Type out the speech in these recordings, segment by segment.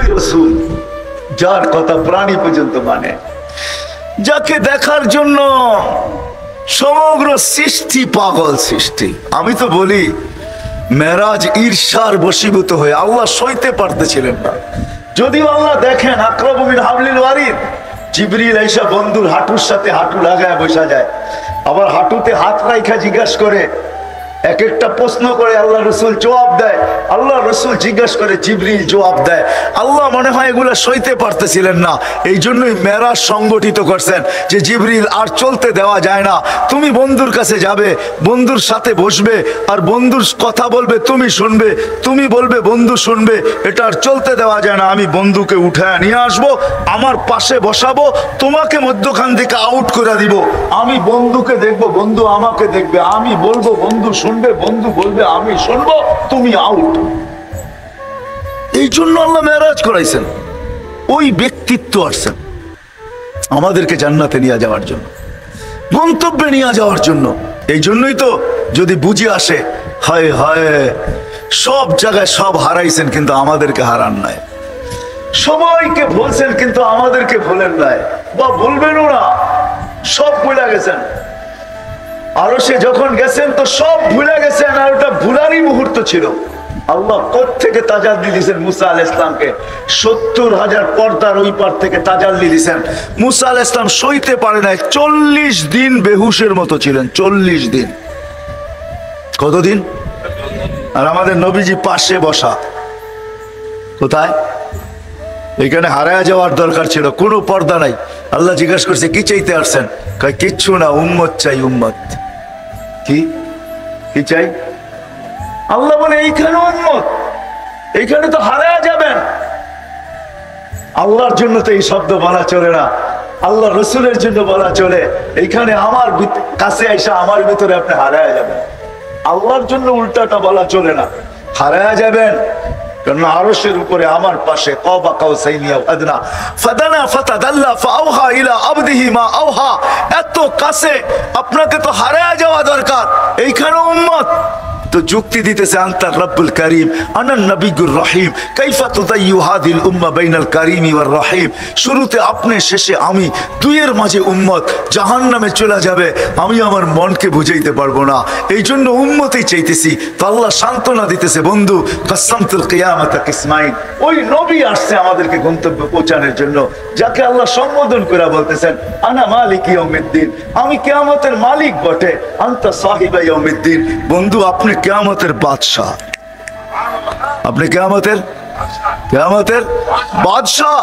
ওই রাসূল যার কথা প্রাণী পর্যন্ত মানে, যাকে দেখার জন্য সমগ্র সৃষ্টি পাগল সৃষ্টি। আমি তো বলি মেরাজ ঈর্ষার বশীভূত হয়ে আল্লাহ সইতে পারতেছিলেন না। যদিও আল্লাহ দেখেন আকরাবু মিন হাবলিল ওয়ারিদ, জিবরিল আইসা বন্ধুর হাঁটুর সাথে হাঁটু লাগায় বসা যায়, আবার হাঁটুতে হাত রাইখা জিজ্ঞাসা করে, এক একটা প্রশ্ন করে আল্লাহ রসুল জবাব দেয়, আল্লাহ রসুল জিজ্ঞাসা করে, জিবরিল জবাব দেয়। আল্লাহ মনে হয় এগুলা সইতে পারতেছিলেন না, এই জন্যই মেরাজ সংগঠিত করছেন যে জিবরিল আর চলতে দেওয়া যায় না, তুমি বন্ধুর কাছে যাবে, বন্ধুর সাথে বসবে, আর বন্ধুর কথা বলবে তুমি শুনবে, তুমি বলবে বন্ধু শুনবে, এটা আর চলতে দেওয়া যায় না। আমি বন্ধুকে উঠায় নিয়ে আসবো, আমার পাশে বসাবো, তোমাকে মধ্যখান থেকে আউট করে দিব, আমি বন্ধুকে দেখবো, বন্ধু আমাকে দেখবে, আমি বলবো বন্ধু শুনবে, বন্ধু বলবে আমি শুনবো, তুমি আউট। এই জন্য আল্লাহ মেরাজ করাইছেন, ওই ব্যক্তিত্ব আসছেন আমাদেরকে জান্নাতে নিয়ে যাওয়ার জন্য, গন্তব্যে নিয়ে যাওয়ার জন্য। এই জন্যই তো যদি বুঝে আসে, হায় হায় সব জায়গায় সব হারাইছেন কিন্তু আমাদেরকে হারান নাই, সবাইকে বলছেন কিন্তু আমাদেরকে ভুলেন নাই, বা বলবেনও না, সব ভুলে গেছেন। আরো সে যখন গেছেন তো সব ভুলে গেছেন, আর ওটা ভুলারই মুহূর্ত ছিল। আল্লাহ কোত্থেকে তাজাল্লি দিয়েছেন মুসা আলাইহিস সালামকে, 70,000 পর্দার ওই পার থেকে তাজাল্লি দিয়েছেন। মুসা আলাইহিস সালাম সইতে পারে নাই, 40 দিন বেহুশের মতো ছিলেন, 40 দিন। কতদিন? আর আমাদের নবীজি পাশে বসা, কোথায়? এখানে হারায় যাওয়ার দরকার ছিল, কোনো পর্দা নাই। আল্লাহ জিজ্ঞাসা করছে কি চাইতে আসছেন? কয় কিচ্ছু না, উম্মত চাই, উম্মত। কি কি চাই? আল্লাহ বলে এইখানে উম্মত, এইখানে তো হারায় যাবেন। আল্লাহর জন্য তো এই শব্দ বলা চলে না, আল্লাহ রসুলের জন্য বলা চলে। এইখানে আমার কাছে আইসা আমার ভিতরে আপনি হারায় যাবেন, আল্লাহর জন্য উল্টাটা বলা চলে না, হারায় যাবেন। কারণ আরশের উপরে আমার পাশে ক্বাবা কাউসাইনি আও আদনা ফাদানা ফাতাদাল্লা ফাআওহা ইলা আবদিহি মা আওহা, এত কাছে, আপনাকে তো হারায় যাওয়া দরকার, এইখানে উম্মত। তো যুক্তি দিতেছে আনতা রব্বুল করিম আনান নবিয়ুর রহিম কাইফা তুদাইয়ু হাদিল উম্মাহ বাইনাল করিম ওয়ার রহিম। শুরুতে আপনি, শেষে আমি, দুইয়ের মাঝে উম্মত জাহান্নামে চলে যাবে, আমি আমার মনকে বুঝাইতে পারবো না, এই জন্য উম্মতেই চাইতেছি। তো আল্লাহ সান্ত্বনা দিতেছে, বন্ধু কাসামতুল কিয়ামাতা কিসমাইন, ওই নবী আসছে আমাদেরকে গন্তব্যে পৌঁছানোর জন্য, যাকে আল্লাহ সম্বোধন করে বলতেছেন আনা মালিক ইয়াউমিদ্দিন, আমি কিয়ামতের মালিক বটে, আনতা সাহিবা ইয়াউমিদ্দিন, বন্ধু আপনি কিয়ামতের বাদশাহ, আপনি কিয়ামতের বাদশাহ।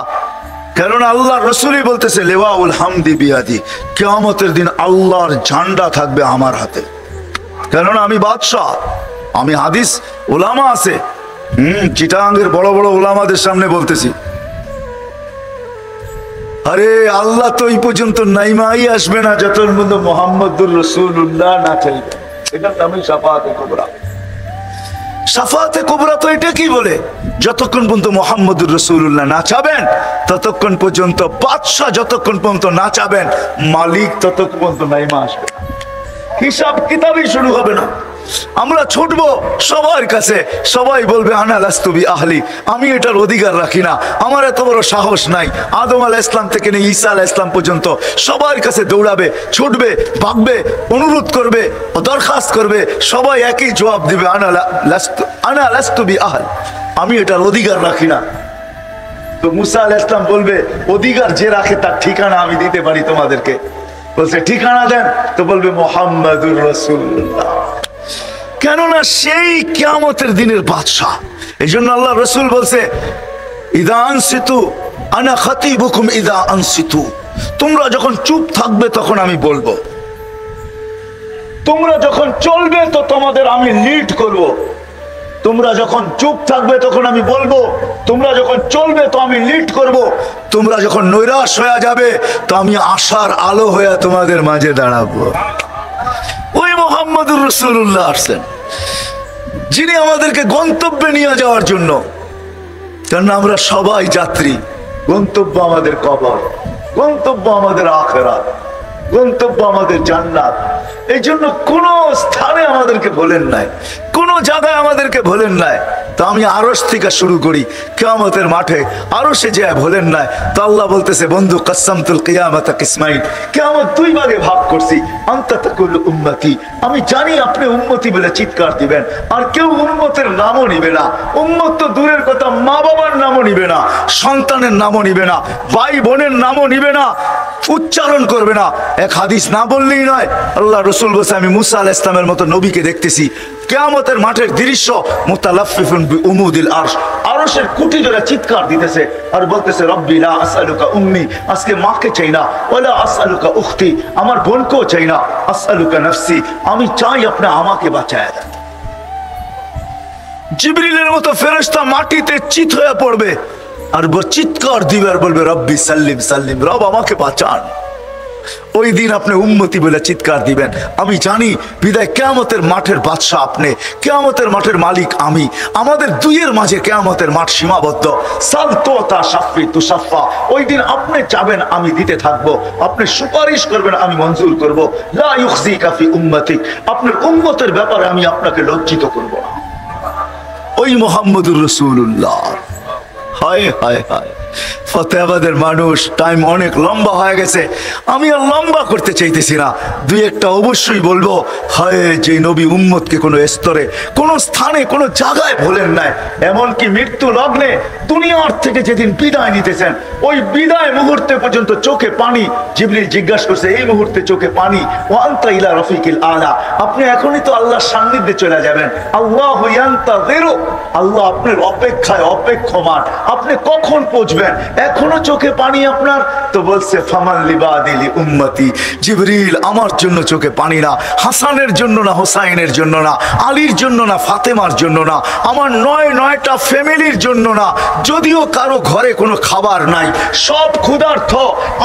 কারণ আল্লাহ রসুলই বলতেছে লিওয়াউল হামদি বিয়াদি, কিয়ামতের দিন আল্লাহর ঝান্ডা থাকবে আমার হাতে, কারণ আমি বাদশাহ। আমি হাদিস উলামা আছে, চিটাগাঙ্গের বড় বড় উলামাদের সামনে বলতেছি, আরে আল্লাহ তো এই পর্যন্ত নাইমাই আসবে না যতক্ষণ পর্যন্ত মুহাম্মদুর রাসূলুল্লাহ না চাইবে। এটার নামই শাফাআতে কুবরা। শাফাআতে কুবরা তো এটা কি বলে, যতক্ষণ পর্যন্ত মুহাম্মদুর রাসূলুল্লাহ না চাবেন ততক্ষণ পর্যন্ত, বাদশাহ যতক্ষণ পর্যন্ত না চাবেন, মালিক ততক্ষণ পর্যন্ত নাইমা আসবে, হিসাব কিতাবই শুরু হবে না। আমরা ছুটবো সবার কাছে, সবাই বলবে আনা লাস্তু বি আহলি, আমি এটার অধিকার রাখি না, আমার এত বড় সাহস নাই। আদম আলাইহিস সালাম থেকে নিয়ে ঈসা আলাইহিস সালাম পর্যন্ত সবার কাছে দৌড়াবে, ছুটবে, ভাগবে, অনুরোধ করবে, দরখাস্ত করবে, সবাই একই জবাব দিবে আনা লাস্তু বি আহল, আমি এটার অধিকার রাখি না। তো মুসা আলাইহিস সালাম বলবে অধিকার যে রাখে তার ঠিকানা আমি দিতে পারি তোমাদেরকে। বলছে ঠিকানা দেন, তো বলবে মুহাম্মাদুর রাসূলুল্লাহ, কেননা সেই কিয়ামতের দিনের বাদশাহ। এই জন্য আল্লাহ রসুল বলছে ইদা আনসিতু আনা খাতিবুকুম ইদা আনসিতু, তোমরা যখন চুপ থাকবে তখন আমি বলবো, তোমরা যখন চলবে তো তোমাদের আমি লিড করব, তোমরা যখন চুপ থাকবে তখন আমি বলবো, তোমরা যখন চলবে তো আমি লিড করব, তোমরা যখন নৈরাশ হয়ে যাবে তো আমি আশার আলো হয়ে তোমাদের মাঝে দাঁড়াবো। ওই মুহাম্মদুর রাসূলুল্লাহ আসছেন, যিনি আমাদেরকে গন্তব্যে নিয়ে যাওয়ার জন্য। কারণ আমরা সবাই যাত্রী, গন্তব্য আমাদের কবর, গন্তব্য আমাদের আখিরাত, গন্তব্য আমাদের জান্নাত। এই জন্য কোন স্থানে আমাদেরকে ভোলেন নাই, কোন জায়গায় আমাদেরকে ভোলেন নাই। তো আমি আরশ থেকে শুরু করি, কিয়ামতের মাঠে আরশে যে বলেন না, তো আল্লাহ বলতেছে বন্ধু কাসসামতুল কিয়ামাতা কিসমাইন, কিয়ামত দুই ভাগে ভাগ করছি, আনতা তাকুল উম্মতি, আমি জানি আপনি উম্মতি বলে চিৎকার দিবেন, আর কেউ উম্মতের নামও নিবে না। উম্মত তো দূরের কথা, মা বাবার নামও নিবে না, সন্তানের নামও নিবে না, ভাই বোনের নামও নিবে না, উচ্চারণ করবে না। এক হাদিস না বললেই নয়, আল্লাহ রসুল বলছে আমি মুসা আলাইহিস সালামের মতো নবীকে দেখতেছি কিয়ামতের মাঠের দৃশ্য, মুতালাফফিফুন বিউমুদিল আরশ, আরশের কুটি ধরে চিৎকার দিতেছে আর বলতেছে রব্বি লা আসআলুকা উম্মি, আজকে মাকে চাই না, ওয়ালা আসআলুকা উখতি, আমার বোনকেও চাই না, আসআলুকা নাফসি, আমি চাই আপনি আমাকে বাঁচায় দেন। জিবরিলের মতো ফেরেশতা মাটিতে চিৎ হয়ে পড়বে আর চিৎকার দিবে আর বলবে রব্বি সাল্লিম সাল্লিম, রব আমাকে বাঁচান। ওই দিন আপনি উম্মতি বলে চিৎকার দিবেন। আমি জানি বিদায় কিয়ামতের মাঠের বাদশা আপনি, কিয়ামতের মাঠের মালিক আমি, আমাদের দুইয়ের মাঝে কিয়ামতের মাঠ সীমাবদ্ধ। সাল তোতা শাফি তুশাফা, ওই দিন আপনি চাবেন আমি দিতে থাকবো, আপনি সুপারিশ করবেন আমি মঞ্জুর করব। লা ইউখজিকা ফি উম্মতিক, আপনার উম্মতের ব্যাপারে আমি আপনাকে লজ্জিত করব না। ওই মুহাম্মদুর রাসূলুল্লাহ। হায় হায় হায়, ফতেহাবাদের মানুষ, টাইম অনেক লম্বা হয়ে গেছে, আমি আর লম্বা করতে চাইতেছি না। দুই একটা অবশ্যই বলবো। হায়, যে নবী উম্মতকে কোনো স্তরে, কোনো স্থানে, কোনো জায়গায় ভুলেন নাই, এমনকি মৃত্যু লগ্নে দুনিয়ার থেকে যেদিন বিদায় নিতেছেন, ওই বিদায় মুহূর্তে পর্যন্ত চোখে পানি। জিবরিল জিজ্ঞাসা করছে এই মুহূর্তে চোখে পানি, ওয়া আনতা ইলা রফিকিল আলা, আপনি এখনই তো আল্লাহর সান্নিধ্যে চলে যাবেন। আল্লাহু ইয়ান্তাযিরু, আল্লাহ আপনার অপেক্ষায় অপেক্ষমান, আপনি কখন পৌঁছবেন, এখনো চোখে পানি আপনার। তো বলছে ফামান লিবাদিলি উম্মতি, জিবরিল আমার জন্য চোখে পানি না, হাসানের জন্য না, হোসাইনের জন্য না, আলীর জন্য না, ফাতেমার জন্য না, আমার নয়টা ফ্যামিলির জন্য না, যদিও কারো ঘরে কোনো খাবার নাই, সব ক্ষুধার্ত,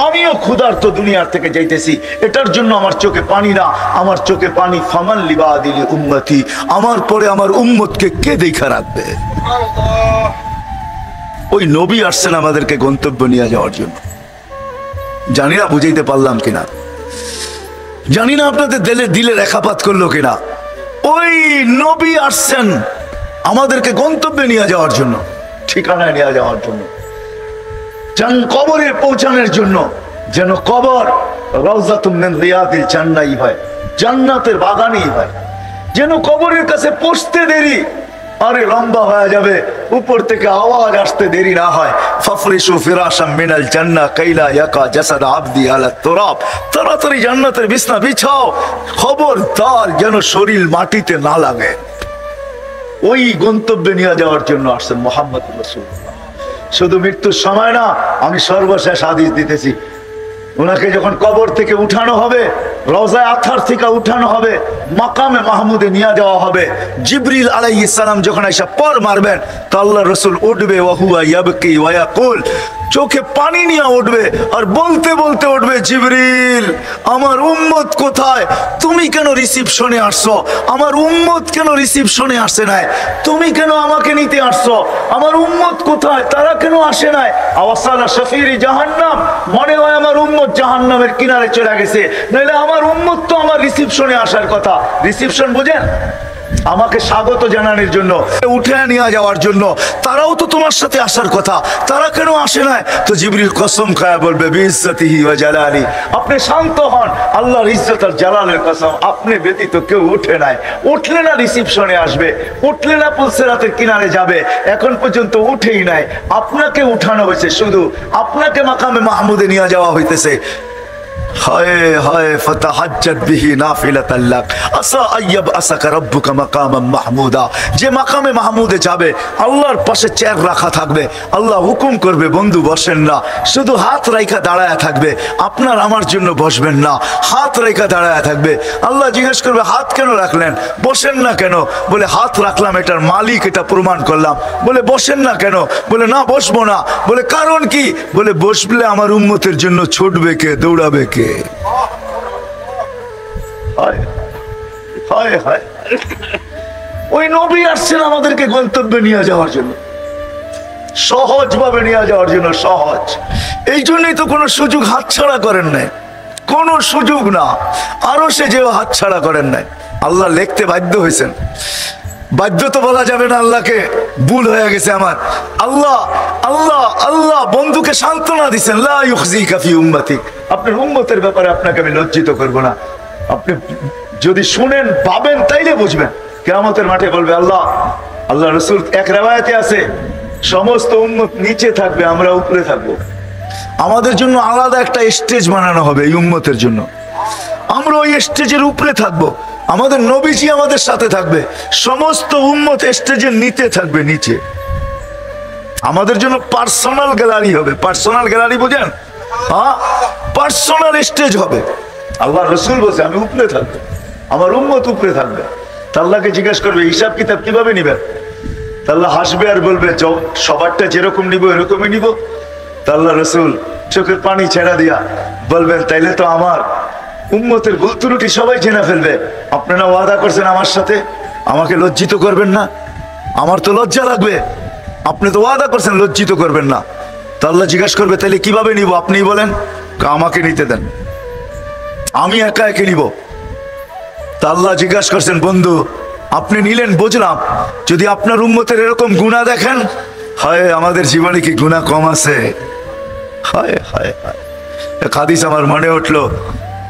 আমিও ক্ষুধার্ত, দুনিয়ার থেকে যাইতেছি, এটার জন্য আমার চোখে পানি না, আমার চোখে পানি ফামান লিবাদিলি উম্মতি, আমার পরে আমার উম্মতকে কে দেখা রাখবে। ওই নবী আসছেন আমাদেরকে গন্তব্য নিয়ে যাওয়ার জন্য। জানি না বুঝাইতে পারলাম কিনা, জানি না আপনাদের দিলে রেখাপাত করলো কিনা। ওই নবী আসছেন আমাদেরকে গন্তব্যে নিয়ে যাওয়ার জন্য, ঠিকানায় নিয়ে যাওয়ার জন্য, কবরে পৌঁছানোর জন্য, যেন কবর রাউযাতুম মিন রিয়াদিল জান্নাহ হয়, জান্নাতের বাগানই হয়, যেন কবরের কাছে পৌঁছতে দেরি আরে লম্বা হয়ে যাবে, উপর থেকে আওয়াজ আসতে দেরি না হয়। ফাফরিশু ফিরাশাম মিনাল জান্নাহ কাইলা ইয়াকা জাসাদ আবদি আলা তুরাব, তাড়াতাড়ি জান্নাতের বিছনা বিছাও, খবরদার যেন শরীর মাটিতে না লাগে। ওই গন্তব্যে নিয়ে যাওয়ার জন্য আসছেন মুহাম্মদুর রাসূলুল্লাহ। শুধু মৃত্যুর সময় না, আমি সর্বশেষ হাদিস দিতেছি, ওনাকে যখন কবর থেকে উঠানো হবে, রওজায়ে আতহার থেকে উঠানো হবে, মাকামে মাহমুদে নিয়ে যাওয়া হবে, জিবরিল আলাইহিস সালাম যখন এসে পর মারবেন, তো আল্লাহর রাসূল উঠবে, ওয়া হুয়া ইয়াবকি ওয়া ইয়াকুল, চোখে পানি নিয়ে উঠবে আর বলতে বলতে উঠবে, জিবরিল আমার উম্মত কোথায়, তুমি কেন রিসিপশনে আসছো, আমার উম্মত কেন রিসিপশনে আসে নাই, তুমি কেন আমাকে নিতে আসছো, আমার উম্মত কোথায়, তারা কেন আসে নাই। আওয়াসালা শাফিরি জাহান্নাম, মনে হয় আমার উম্মত জাহান্নামের কিনারে চলে গেছে, নইলে আমার উম্মত তো আমার রিসিপশনে আসার কথা। রিসিপশন বুঝেন, আমাকে স্বাগত জানানোর জন্য, উঠে নিয়ে যাওয়ার জন্য, তারাও তো তোমার সাথে আসার কথা, তারা কেন আসে না। তো জিবরিল কসম খায়া বলবে বিইজ্জতিহি ওয়া জালালি, আপনি শান্ত হন, আল্লাহর ইজ্জত আর জালালের কসম, আপনি ব্যতীত কেউ উঠে নাই, উঠলে না রিসিপশনে আসবে, উঠলে না পুলসিরাতের কিনারে যাবে, এখন পর্যন্ত উঠেই নাই, আপনাকে উঠানো হয়েছে, শুধু আপনাকে মাকামে মাহমুদে নিয়ে যাওয়া হইতেছে। হায় হায় ফাতাহাজ্জাত বিহি নাফিলাতাল লাক আসা আইয়াব আসাকা রাব্বুকা মাকামান মাহমুদা, যে মাকামে মাহমুদে যাবে আল্লাহর পাশে চেয়ার রাখা থাকবে, আল্লাহ হুকুম করবে বন্ধু বসেন না, শুধু হাত রাইখা দাঁড়ায় থাকবে, আপনার আমার জন্য বসবেন না, হাত রাইখা দাঁড়ায় থাকবে। আল্লাহ জিজ্ঞেস করবে হাত কেন রাখলেন, বসেন না কেন, বলে হাত রাখলাম এটার মালিক এটা প্রমাণ করলাম। বলে বসেন না কেন, বলে না বসবো না, বলে কারণ কি, বলে বসলে আমার উম্মতের জন্য ছুটবে কে, দৌড়াবে কে। ওই নবী আসছেন আমাদেরকে গন্তব্যে নিয়ে যাওয়ার জন্য, সহজ ভাবে নিয়ে যাওয়ার জন্য, সহজ। এই জন্যই তো কোনো সুযোগ হাতছাড়া করেন নাই, কোনো সুযোগ না, আরো সে যে হাতছাড়া করেন নাই, আল্লাহ লিখতে বাধ্য হয়েছেন। বাধ্য তো বলা যাবে না আল্লাহকে, ভুল হয়ে গেছে আমার। আল্লাহ আল্লাহ আল্লাহ বন্ধুকে সান্ত্বনা দিচ্ছেন, লা ইউখজিকা ফি উম্মতি, আপনার উম্মতের ব্যাপারে আপনাকে আমি লজ্জিত করব না। আপনি যদি শুনেন ভাবেন তাইলে বুঝবেন। কিয়ামতের মাঠে বলবে আল্লাহ, আল্লাহ রাসূল এক riwayate আছে সমস্ত উম্মত নিচে থাকবে, আমরা উপরে থাকবো। আমাদের জন্য আলাদা একটা স্টেজ বানানো হবে এই উম্মতের জন্য, আমরা ওই স্টেজের উপরে থাকবো, আমাদের নবীজি আমাদের সাথে থাকবে, সমস্ত উম্মত স্টেজের নিচে থাকবে, নিচে। আমাদের জন্য পার্সোনাল গ্যালারি হবে। পার্সোনাল গ্যালারি বোঝেন? হ্যাঁ, পার্সোনাল স্টেজ হবে। আল্লাহ রসুল বলছে আমি উপরে থাকবো, আমার উম্মত উপরে থাকবে। আল্লাহকে জিজ্ঞেস করবে হিসাব কিতাব কিভাবে নিবেন? আল্লাহ হাসবে আর বলবে সবারটা যেরকম নিব এরকমই নিব। আল্লাহ রসুল চোখের পানি ছেড়া দিয়া বলবেন তাইলে তো আমার উম্মতের ভুল ত্রুটি সবাই জেনে ফেলবে। আপনারা ওয়াদা করছেন আমার সাথে, আমাকে লজ্জিত করবেন না। আমার তো লজ্জা লাগবে, আপনি তো ওয়াদা করছেন লজ্জিত করবেন না। তা আল্লাহ জিজ্ঞাসা করবে তাহলে কিভাবে নিব? আপনিই বলেন। আমাকে নিতে দেন, আমি একা একে নিব। তা আল্লাহ জিজ্ঞাসা করছেন বন্ধু আপনি নিলেন বুঝলাম, যদি আপনার উম্মতের এরকম গুনাহ দেখেন, হায় আমাদের জীবনে কি গুনাহ কম আছে? হায় হায় হায়, হাদিস আমার মনে উঠলো।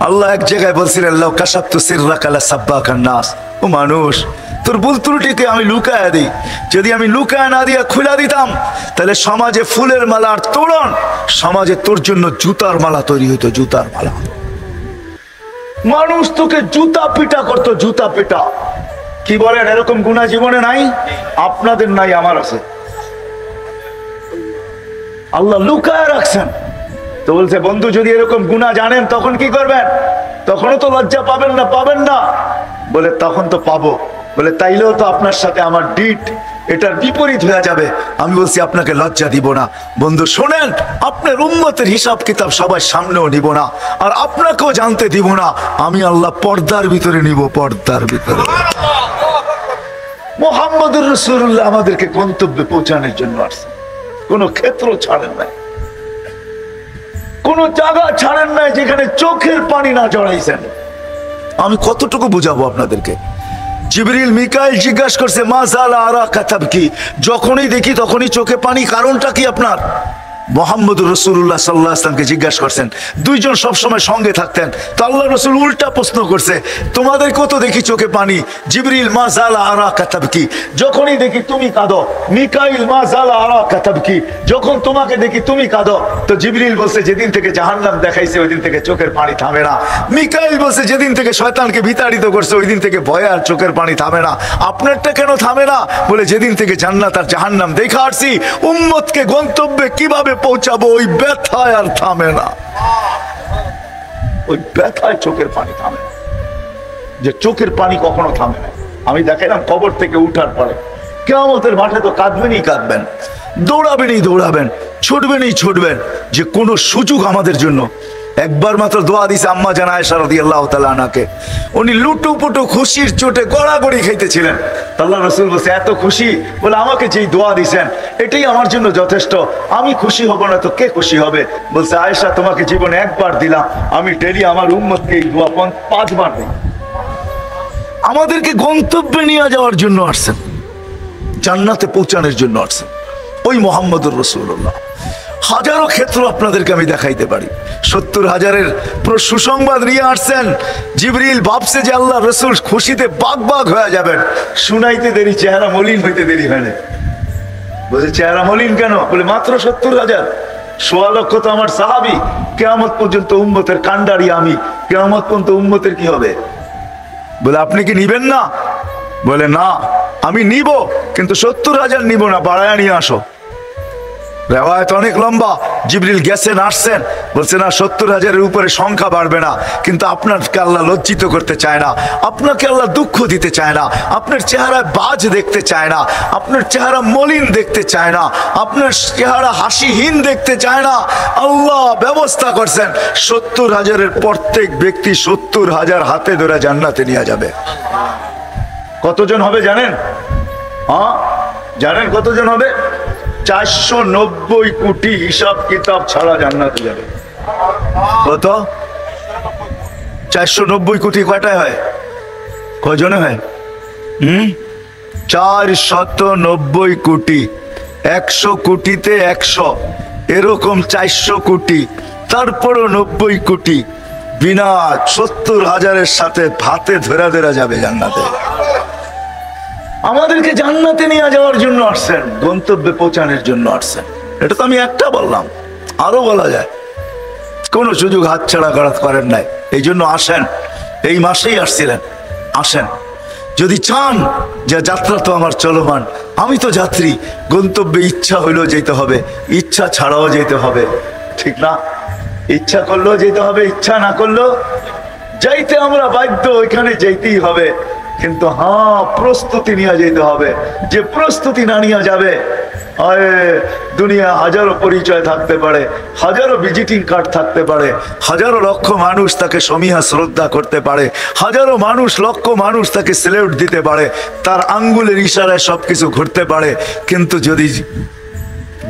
আল্লাহ এক জায়গায় বলছিলেন লাউ কাশাফতু সিররাকা লাসাব্বাকান নাস, ও মানুষ তোর ভুল ত্রুটিকে আমি লুকায়া দিই, যদি আমি লুকায়া না দিয়া খুলে দিতাম তাহলে সমাজে ফুলের মালার তোরণ, সমাজে তোর জন্য জুতার মালা তৈরি হইতো, জুতার মালা। মানুষ তোকে জুতা পিটা করতো, জুতা পিটা। কি বলেন এরকম গুনাহ জীবনে নাই? আপনাদের নাই, আমার আছে। আল্লাহ লুকায় রাখছেন। তো বলছে বন্ধু যদি এরকম গুনাহ জানেন তখন কি করবেন? তখনও তো লজ্জা পাবেন না? পাবেন না? বলে তখন তো পাবো। বলে তাইলেও তো আপনার সাথে আমার ডিট এটার বিপরীত হয়ে যাবে। আমি বলছি আপনাকে লজ্জা দিব না। বন্ধু শোনেন, আপনার উম্মতের হিসাব কিতাব সবার সামনেও নিব না, আর আপনাকেও জানতে দিব না। আমি আল্লাহ পর্দার ভিতরে নিব, পর্দার ভিতরে। মুহাম্মদুর রাসূলুল্লাহ আমাদেরকে গন্তব্যে পৌঁছানোর জন্য আসছে, কোনো ক্ষেত্র ছাড়েন নাই, কোন জায়গা ছাড়েন নাই যেখানে চোখের পানি না জড়াইছেন। আমি কতটুকু বুঝাবো আপনাদেরকে? জিবরিল মিকাইল জিজ্ঞাসা করছে মা জালা আরাকা তাবকি, যখনই দেখি তখনই চোখে পানি, কারণটা কি আপনার? মুহাম্মদুর রাসূলুল্লাহ সাল্লাল্লাহু আলাইহি ওয়াসাল্লামকে জিজ্ঞাসা করছেন, দুইজন সবসময় সঙ্গে থাকতেন। তো আল্লাহ রাসূল উল্টা প্রশ্ন করছে, তোমাদের কত দেখি চোখে পানি? জিবরিল মা জালা আরাকা তাবকি, যখনই দেখি তুমি কাঁদো। মিকাইল মা জালা আরাকা তাবকি, যখন তোমাকে দেখি তুমি কাঁদো। তো জিবরিল বলছে যেদিন থেকে জাহান্নাম দেখাইছে ওই দিন থেকে চোখের পানি থামে না। মিকাইল বলছে যেদিন থেকে শয়তানকে বিতাড়িত করছে ওই দিন থেকে ভয়ে আর চোখের পানি থামে না। আপনারটা কেন থামে না? বলে যেদিন থেকে জান্নাত আর জাহান্নাম দেখা আসছি, উম্মতকে গন্তব্যে কিভাবে পৌঁছাবো ওই ব্যথায় আর থামে না। ওই ব্যথায় চোখের পানি থামে না, যে চোখের পানি কখনো থামে না। আমি দেখাইলাম কবর থেকে উঠার পরে কিয়ামতের মাঠে তো কাঁদবেনই কাঁদবেন, দৌড়াবেনই দৌড়াবেন, ছুটবেনই ছুটবেন, যে কোনো সুযোগ আমাদের জন্য। একবার মাত্র দোয়া দিছে আম্মা জান আয়েশা রাদিয়াল্লাহু তাআলা আনহাকে, উনি লুটুপুটু খুশির চোটে গড়াগড়ি খাইতেছিলেন। আল্লাহ রাসূল বলছে এত খুশি, বলে আমাকে যেই দোয়া দিছেন এটাই আমার জন্য যথেষ্ট, আমি খুশি হব না তো কে খুশি হবে? বলছে আয়েশা তোমাকে জীবনে একবার দিলাম, আমি ডেলি আমার উম্মতকে এই দোয়া 5 বার দিই। আমাদেরকে গন্তব্যে নিয়ে যাওয়ার জন্য আসছেন, জান্নাতে পৌঁছানোর জন্য আসছেন ওই মুহাম্মদুর রাসূলুল্লাহ। হাজারো ক্ষেত্র আপনাদেরকে আমি দেখাইতে পারি। 70,000-এর সুসংবাদ নিয়ে আসছেন। জিবরিল ভাবছে যে আল্লাহ রসুল খুশিতে বাগ বাগ হয়ে যাবেন, শুনাইতে দেরি, চেহারা মলিন হইতে দেরি হয় না। বলছে চেহারা মলিন কেন? বলে মাত্র 70,000, 1.25 লক্ষ তো আমার সাহাবী, কিয়ামত পর্যন্ত উম্মতের কান্ডারি আমি, কিয়ামত পর্যন্ত উম্মতের কি হবে? বলে আপনি কি নিবেন না? বলে না আমি নিব, কিন্তু 70,000 নিব না, বাড়ায়া নিয়ে আসো। রেওয়ায়েত অনেক লম্বা। জিবরিল গেছেন আসছেন, বলছে না 70,000-এর উপরে সংখ্যা বাড়বে না, কিন্তু আপনাকে আল্লাহ লজ্জিত করতে চায় না, আপনাকে আল্লাহ দুঃখ দিতে চায় না, আপনার চেহারায় বাজ দেখতে চায় না, আপনার চেহারা মলিন দেখতে চায় না, আপনার চেহারা হাসিহীন দেখতে চায় না। আল্লাহ ব্যবস্থা করছেন 70,000-এর প্রত্যেক ব্যক্তি 70,000 হাতে ধরে জান্নাতে নিয়ে যাবে। কতজন হবে জানেন? হ্যাঁ জানেন কতজন হবে? 490 কোটি হিসাব কিতাব ছাড়া জান্নাতে যাবে। কত? 490 কোটি কয়টায় হয়? কয়জনে হয়? 490 কোটি, 100 কোটিতে 100, এরকম 400 কোটি, তারপরও 90 কোটি বিনা 70,000-এর সাথে ভাতে ধরা ধরা যাবে জান্নাতে। আমাদেরকে জান্নাতে নিয়ে যাওয়ার জন্য আসছেন, গন্তব্যে পৌঁছানোর জন্য আসছেন। এটা তো আমি একটা বললাম, আরো বলা যায়। কোন সুযোগ হাতছাড়া করেন নাই, এই জন্য আসেন। এই মাসেই আসছিলেন, আসেন। যদি চান যে যাত্রা তো আমার চলমান, আমি তো যাত্রী, গন্তব্যে ইচ্ছা হইলেও যেতে হবে, ইচ্ছা ছাড়াও যেতে হবে, ঠিক না? ইচ্ছা করলেও যেতে হবে, ইচ্ছা না করলেও যাইতে আমরা বাধ্য, ওইখানে যেতেই হবে। কিন্তু হ্যাঁ, প্রস্তুতি নিয়ে যেতে হবে। যে প্রস্তুতি না নিয়ে যাবে, দুনিয়া হাজারো পরিচয় থাকতে পারে, হাজারো ভিজিটিং কার্ড থাকতে পারে, হাজারো লক্ষ মানুষ তাকে সমীহা শ্রদ্ধা করতে পারে, হাজারো মানুষ, লক্ষ মানুষ তাকে স্যালুট দিতে পারে, তার আঙ্গুলের ইশারায় সবকিছু ঘুরতে পারে। কিন্তু যদি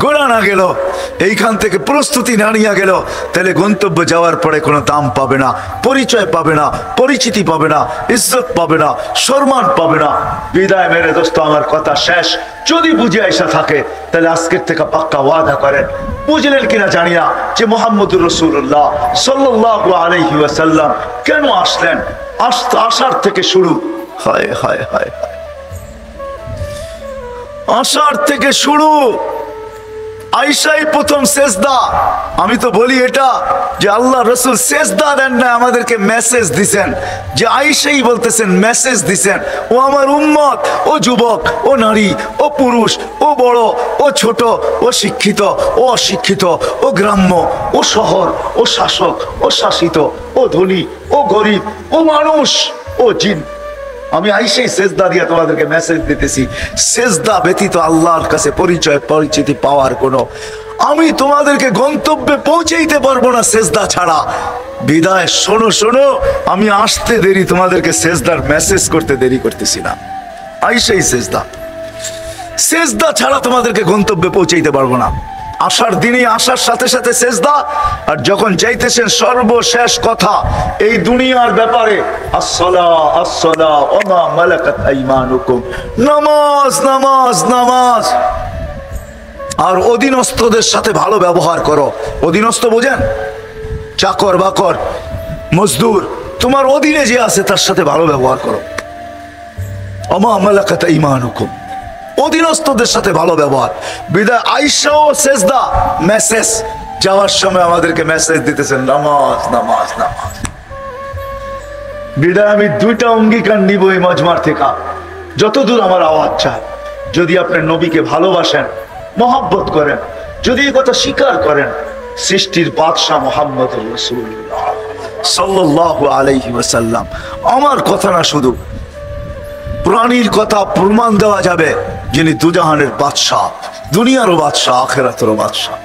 গোড়া না গেল, এইখান থেকে প্রস্তুতি না নিয়ে গেল, তাহলে গন্তব্য যাওয়ার পরে কোনো দাম পাবে না, পরিচয় পাবে না, পরিচিতি পাবে না, ইজ্জত পাবে না, সম্মান পাবে না। বিদায় মেরে দোস্ত, আমার কথা শেষ। যদি বুঝে আইসা থাকে তাহলে আজকের থেকে পাক্কা ওয়াদা করেন। বুঝলেন কিনা জানি না যে মুহাম্মদুর রাসূলুল্লাহ সাল্লাল্লাহু আলাইহি ওয়াসাল্লাম কেন আসলেন। আসার থেকে শুরু, হায় হায় হায়, আসার থেকে শুরু, আয়েশাই প্রথম সেজদা। আমি তো বলি এটা যে আল্লাহ রসুল সেজদা দেন না, আমাদেরকে মেসেজ দিছেন। যে আয়েশাই বলতেছেন, মেসেজ দিছেন, ও আমার উম্মত, ও যুবক, ও নারী, ও পুরুষ, ও বড়, ও ছোট, ও শিক্ষিত, ও অশিক্ষিত, ও গ্রাম্য, ও শহর, ও শাসক, ও শাসিত, ও ধনী, ও গরিব, ও মানুষ, ও জিন, আমি আইসেই সেজদা দিয়ে তোমাদেরকে মেসেজ দিতেছি। সেজদা ব্যতীত আল্লাহর কাছে পরিচয় পরিচিতি পাওয়ার কোনো, আমি তোমাদেরকে গন্তব্যে পৌঁছাইতে পারবো না সেজদা ছাড়া। বিদায় শোনো শোনো, আমি আসতে দেরি, তোমাদেরকে সেজদার মেসেজ করতে দেরি করতেছি না। আইসেই সেজদা, সেজদা ছাড়া তোমাদেরকে গন্তব্যে পৌঁছাইতে পারবো না। আসার দিনে আসার সাথে সাথে সেজদা, আর যখন যাইতেছেন সর্বশেষ কথা এই দুনিয়ার ব্যাপারে, আসসালা আসসালা ওমা মালাকাত আইমানুকুম, নামাজ নামাজ নামাজ। আর অধীনস্থদের সাথে ভালো ব্যবহার করো। অধীনস্থ বোঝেন? চাকর বাকর, মজদুর, তোমার অধীনে যে আছে তার সাথে ভালো ব্যবহার করো। ওমা মালাকাত আইমানুকুম, অধীনস্থদের সাথে ভালো ব্যবহার। বিদায় আয়েশাও সেজদা, মেসেজ। যাওয়ার সময় আমাদেরকে মেসেজ দিতেছেন, নামাজ নামাজ নামাজ। বিদায় আমি দুইটা অঙ্গীকার নিব এই মজমার থেকে, যতদূর আমার আওয়াজ চায়। যদি আপনি নবীকে ভালোবাসেন, মহব্বত করেন, যদি এই কথা স্বীকার করেন, সৃষ্টির বাদশাহ মুহাম্মদুর রাসূলুল্লাহ সাল্লাল্লাহু আলাইহি ওয়াসাল্লাম, আমার কথা না শুধু প্রাণীর কথা প্রমাণ দেওয়া যাবে, যিনি দুজাহানের বাদশাহ, দুনিয়ারও বাদশাহ, আখিরাতেরও বাদশাহ,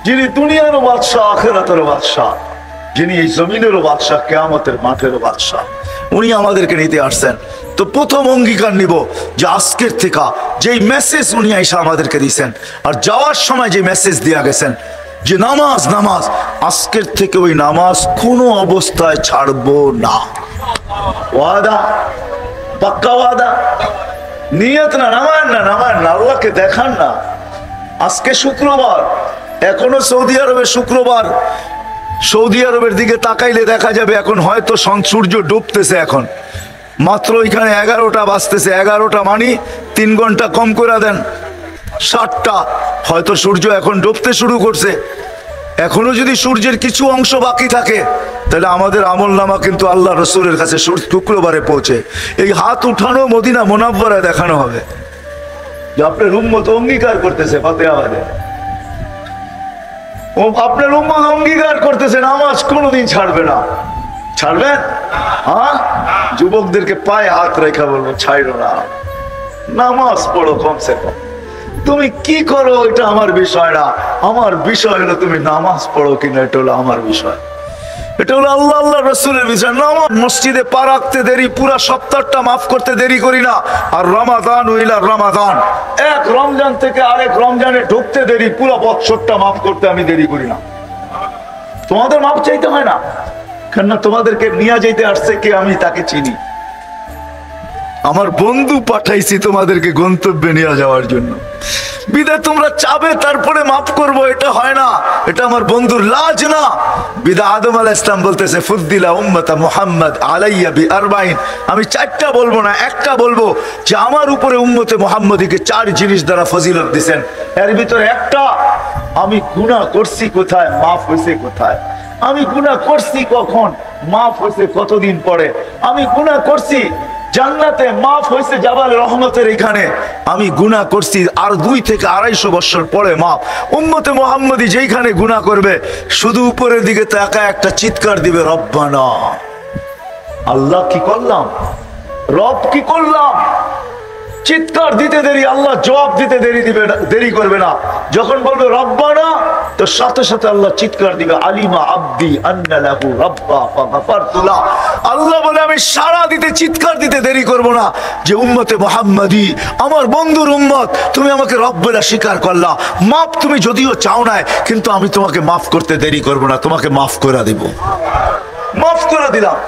যিনি দুনিয়ারও বাদশাহ, আখিরাতেরও বাদশাহ, যিনি এই জমিনেরও বাদশাহ, কিয়ামতের মাঠেরও বাদশাহ, উনি আমাদেরকে নিতে আসছেন। তো প্রথম অঙ্গীকার নিব যে আজকের থেকে যেই মেসেজ উনি আইসা আমাদেরকে দিয়েছেন, আর যাওয়ার সময় যে মেসেজ দিয়া গেছেন যে নামাজ নামাজ, আজকের থেকে ওই নামাজ কোনো অবস্থায় ছাড়বো না। ওয়াদা, পাক্কা ওয়াদা, নিয়ত না, নামান না, নামান না, আল্লাহকে দেখান না। আজকে শুক্রবার, এখনো সৌদি আরবে শুক্রবার। সৌদি আরবের দিকে তাকাইলে দেখা যাবে এখন হয়তো সূর্য ডুবতেছে। এখন মাত্র এখানে 11টা বাজতেছে। 11টা মানে 3 ঘন্টা কম করে দেন, 7টা, হয়তো সূর্য এখন ডুবতে শুরু করছে। এখনো যদি সূর্যের কিছু অংশ বাকি থাকে, তাহলে আমাদের আমল নামা কিন্তু আল্লাহ রসুলের কাছে শুক্রবারে পৌঁছে এই হাত উঠানো মদিনা মুনাওয়ারায় দেখানো হবে যে আপনার উম্মত অঙ্গীকার করতেছে ফাতিহাবাদে, ও আপনার উম্মত অঙ্গীকার করতেছে নামাজ কোনোদিন ছাড়বে না। ছাড়বেন? হ্যাঁ, যুবকদেরকে পায়ে হাত রেখা বলবো, ছাড়ো না, নামাজ পড়ো কমসে কম। তুমি কি করো এটা আমার বিষয় না, আমার বিষয় হলো তুমি নামাজ পড়ো কিনা, এটা হলো আমার বিষয়। এটা হলো আল্লাহ আল্লাহ রসুলের বিষয়। নামাজ মসজিদে পা রাখতে দেরি, পুরা সপ্তাহটা মাফ করতে দেরি করি না। আর রমাদান ইলা রমাদান, এক রমজান থেকে আরেক রমজানে ঢুকতে দেরি, পুরা বৎসরটা মাফ করতে আমি দেরি করি না। তোমাদের মাফ চাইতে হয় না, কেননা তোমাদেরকে নিয়ে যেতে আসছে কে, আমি তাকে চিনি। আমার বন্ধু পাঠাইছি তোমাদেরকে গন্তব্যে নিয়ে যাওয়ার জন্য। বিদায় তোমরা চাবে তারপরে মাফ করব, এটা হয় না, এটা আমার বন্ধুর লাজ না। বিদা আদম আলাইহিস সালাম বলতেছে ফুদ্দিলা উম্মতা মুহাম্মদ আলাইয়া বিআরবাইন, আমি চারটা বলবো না, একটা বলবো যে আমার উপরে উম্মতে মুহাম্মদীকে 4 জিনিস দ্বারা ফজিলত দিবেন। এর ভিতরে একটা, আমি গুনাহ করছি কোথায়, মাফ হয়েছে কোথায়। আমি গুনাহ করছি কখন, মাফ হয়েছে কতদিন পরে। আমি গুনাহ করছি জান্নাতে, মাফ হয়েছে জাবাল রহমতের এখানে। আমি গুনাহ করছি আর 2 থেকে 250 বছর পরে মাফ। উম্মতে মুহাম্মদী যেখানে গুনাহ করবে শুধু উপরের দিকে তাকায় একটা চিৎকার দিবে, রব্বানা। আল্লাহ কি করলাম, রব কি করলাম। চিৎকার দিতে দেরি, আল্লাহ জবাব দিতে দেরি করবে না। যখন বলবে রব্বানা, তো সাথে সাথে আল্লাহ চিৎকার দিবে, আলিমা আব্দি আন্না লাহু রাব্বা ফাগাফারতু লা। আল্লাহ বলে আমি সাড়া দিতে, চিৎকার দিতে দেরি করব না যে উম্মতে মুহাম্মাদি আমার বন্ধুর উম্মত, তুমি আমাকে রব বলে স্বীকার করলা। মাফ তুমি যদিও চাও না, কিন্তু আমি তোমাকে মাফ করতে দেরি করব না, তোমাকে মাফ করে দেব। মাফ করে দিলাম।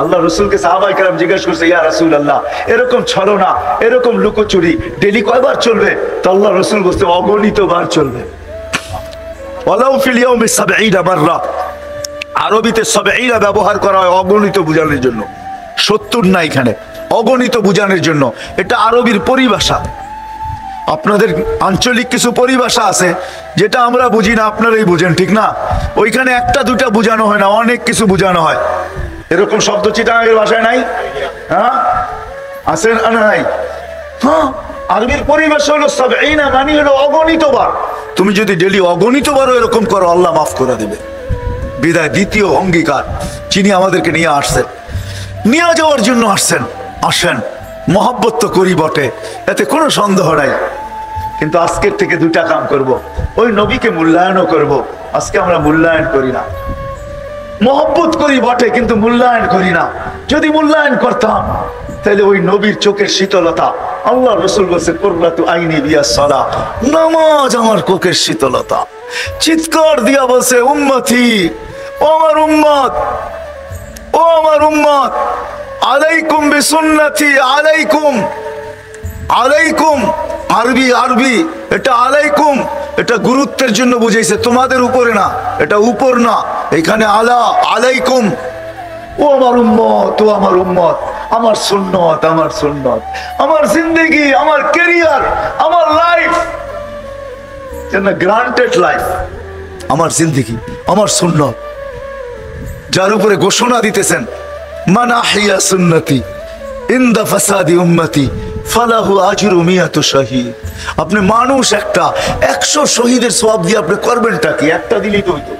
আল্লাহ রসুলকে সাহাবায়ে কেরাম জিজ্ঞেস করছে, ইয়া রাসূলুল্লাহ, এরকম ছলনা, এরকম লুকোচুরি ডেইলি কয়বার চলবে? তো আল্লাহ রসুল বলছে, অগণিত বার চলবে। ওয়ালাউ ফিল ইয়াউমি ৭০ মাররা। আরবিতে ৭০ ব্যবহার করা হয় অগণিত বোঝানোর জন্য, ৭০ না, এখানে অগণিত বোঝানোর জন্য। এটা আরবির পরিভাষা। আপনাদের আঞ্চলিক কিছু পরিভাষা আছে যেটা আমরা বুঝি না, আপনারাই বুঝেন, ঠিক না? ওইখানে একটা দুটা বোঝানো হয় না, অনেক কিছু বোঝানো হয়। এরকম শব্দ চিটাগাঙ্গের ভাষায় নাই? হ্যাঁ আছে না? নাই। হ্যাঁ, আরবির পরিবেশ হলো ৭০, মানে হলো অগণিত বার। তুমি যদি ডেলি অগণিত বারও এরকম করো, আল্লাহ মাফ করে দেবে। বিদায় দ্বিতীয় অঙ্গীকার, যিনি আমাদেরকে নিয়ে আসছেন, নিয়ে যাওয়ার জন্য আসছেন, আসেন। মহব্বত তো করি বটে, এতে কোনো সন্দেহ নাই, কিন্তু আজকের থেকে 2টা কাম করব। ওই নবীকে মূল্যায়নও করব। আজকে আমরা মূল্যায়ন করি না। মহব্বত করি বটে, কিন্তু মূল্যায়ন করি না। যদি মূল্যায়ন করতাম তাহলে ওই নবীর চোখের শীতলতা, আল্লাহ রসুল বলছে কুররাতু আইনি বিয়াস সালাহ, নামাজ আমার চোখের শীতলতা। চিৎকার দিয়া বলছে, উম্মতি, ও আমার উম্মত, ও আমার উম্মত, আলাইকুম বিসুন্নতি, আলাইকুম, আলাইকুম। আরবি, আরবি এটা আলাইকুম, এটা গুরুত্বের জন্য বুঝাইছে, তোমাদের উপরে না, এটা উপর না, এখানে আলা, আলাইকুম। ও আমার উম্মত, ও আমার উম্মত, আমার সুন্নত, আমার সুন্নত, আমার জিন্দেগি, আমার ক্যারিয়ার, আমার লাইফ, গ্রান্টেড লাইফ, আমার জিন্দেগি, আমার সুন্নত, যার উপরে ঘোষণা দিতেছেন, মান আহইয়া সুন্নতি ইনদা ফাসাদি উম্মতি ফালাহু আজরু মিয়াতু শহীদ। আপনি মানুষ একটা, 100 শহীদের সওয়াব দিয়ে আপনি করবেনটা কি? একটা দিলেই তো হইতো,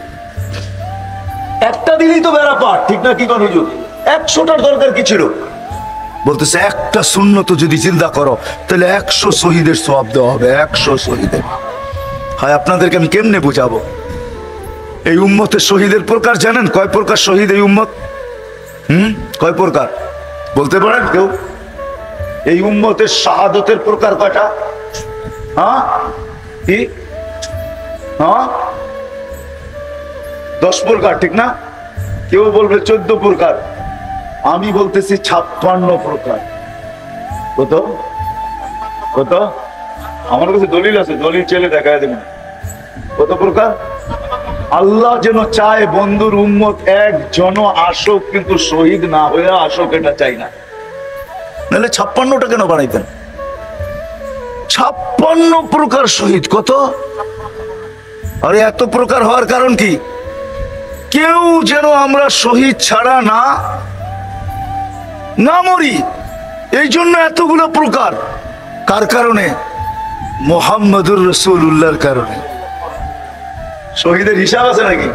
একটা দিলেই তো বেড়া পার, ঠিক না? কি কোন হুজুর, 100টার দরকার কি ছিল? বলতেছে একটা সুন্নত যদি চিন্তা করো তাহলে 100 শহীদের সওয়াব দেওয়া হবে, 100 শহীদের। হয় আপনাদেরকে আমি কেমনে বুঝাবো? এই উম্মতের শহীদের প্রকার জানেন? কয় প্রকার শহীদ এই উম্মত? কয় প্রকার বলতে পারেন কেউ? এই উম্মতের শাহাদতের প্রকার কয়টা? হ্যাঁ, কি? হ্যাঁ, 10 প্রকার, ঠিক না? কেউ বলবে 14 প্রকার, আমি বলতেছি 56 প্রকার। কত কত? আমার কাছে দলিল আছে, দলিল চেলে দেখায় দেবেন। কত প্রকার? আল্লাহ যেন চায় বন্ধুর উম্মত একজনও আসুক, কিন্তু শহীদ না হয়ে আসুক, এটা চাই না। নাহলে 56টা কেন বানাইতেন? 56 প্রকার শহীদ। কত? আরে এত প্রকার হওয়ার কারণ কি? কেউ যেন আমরা শহীদ ছাড়া না মরি, এই জন্য এতগুলো প্রকার। কার কারণে? মুহাম্মদুর রাসূলুল্লাহর কারণে। শহীদের হিসাব আছে নাকি?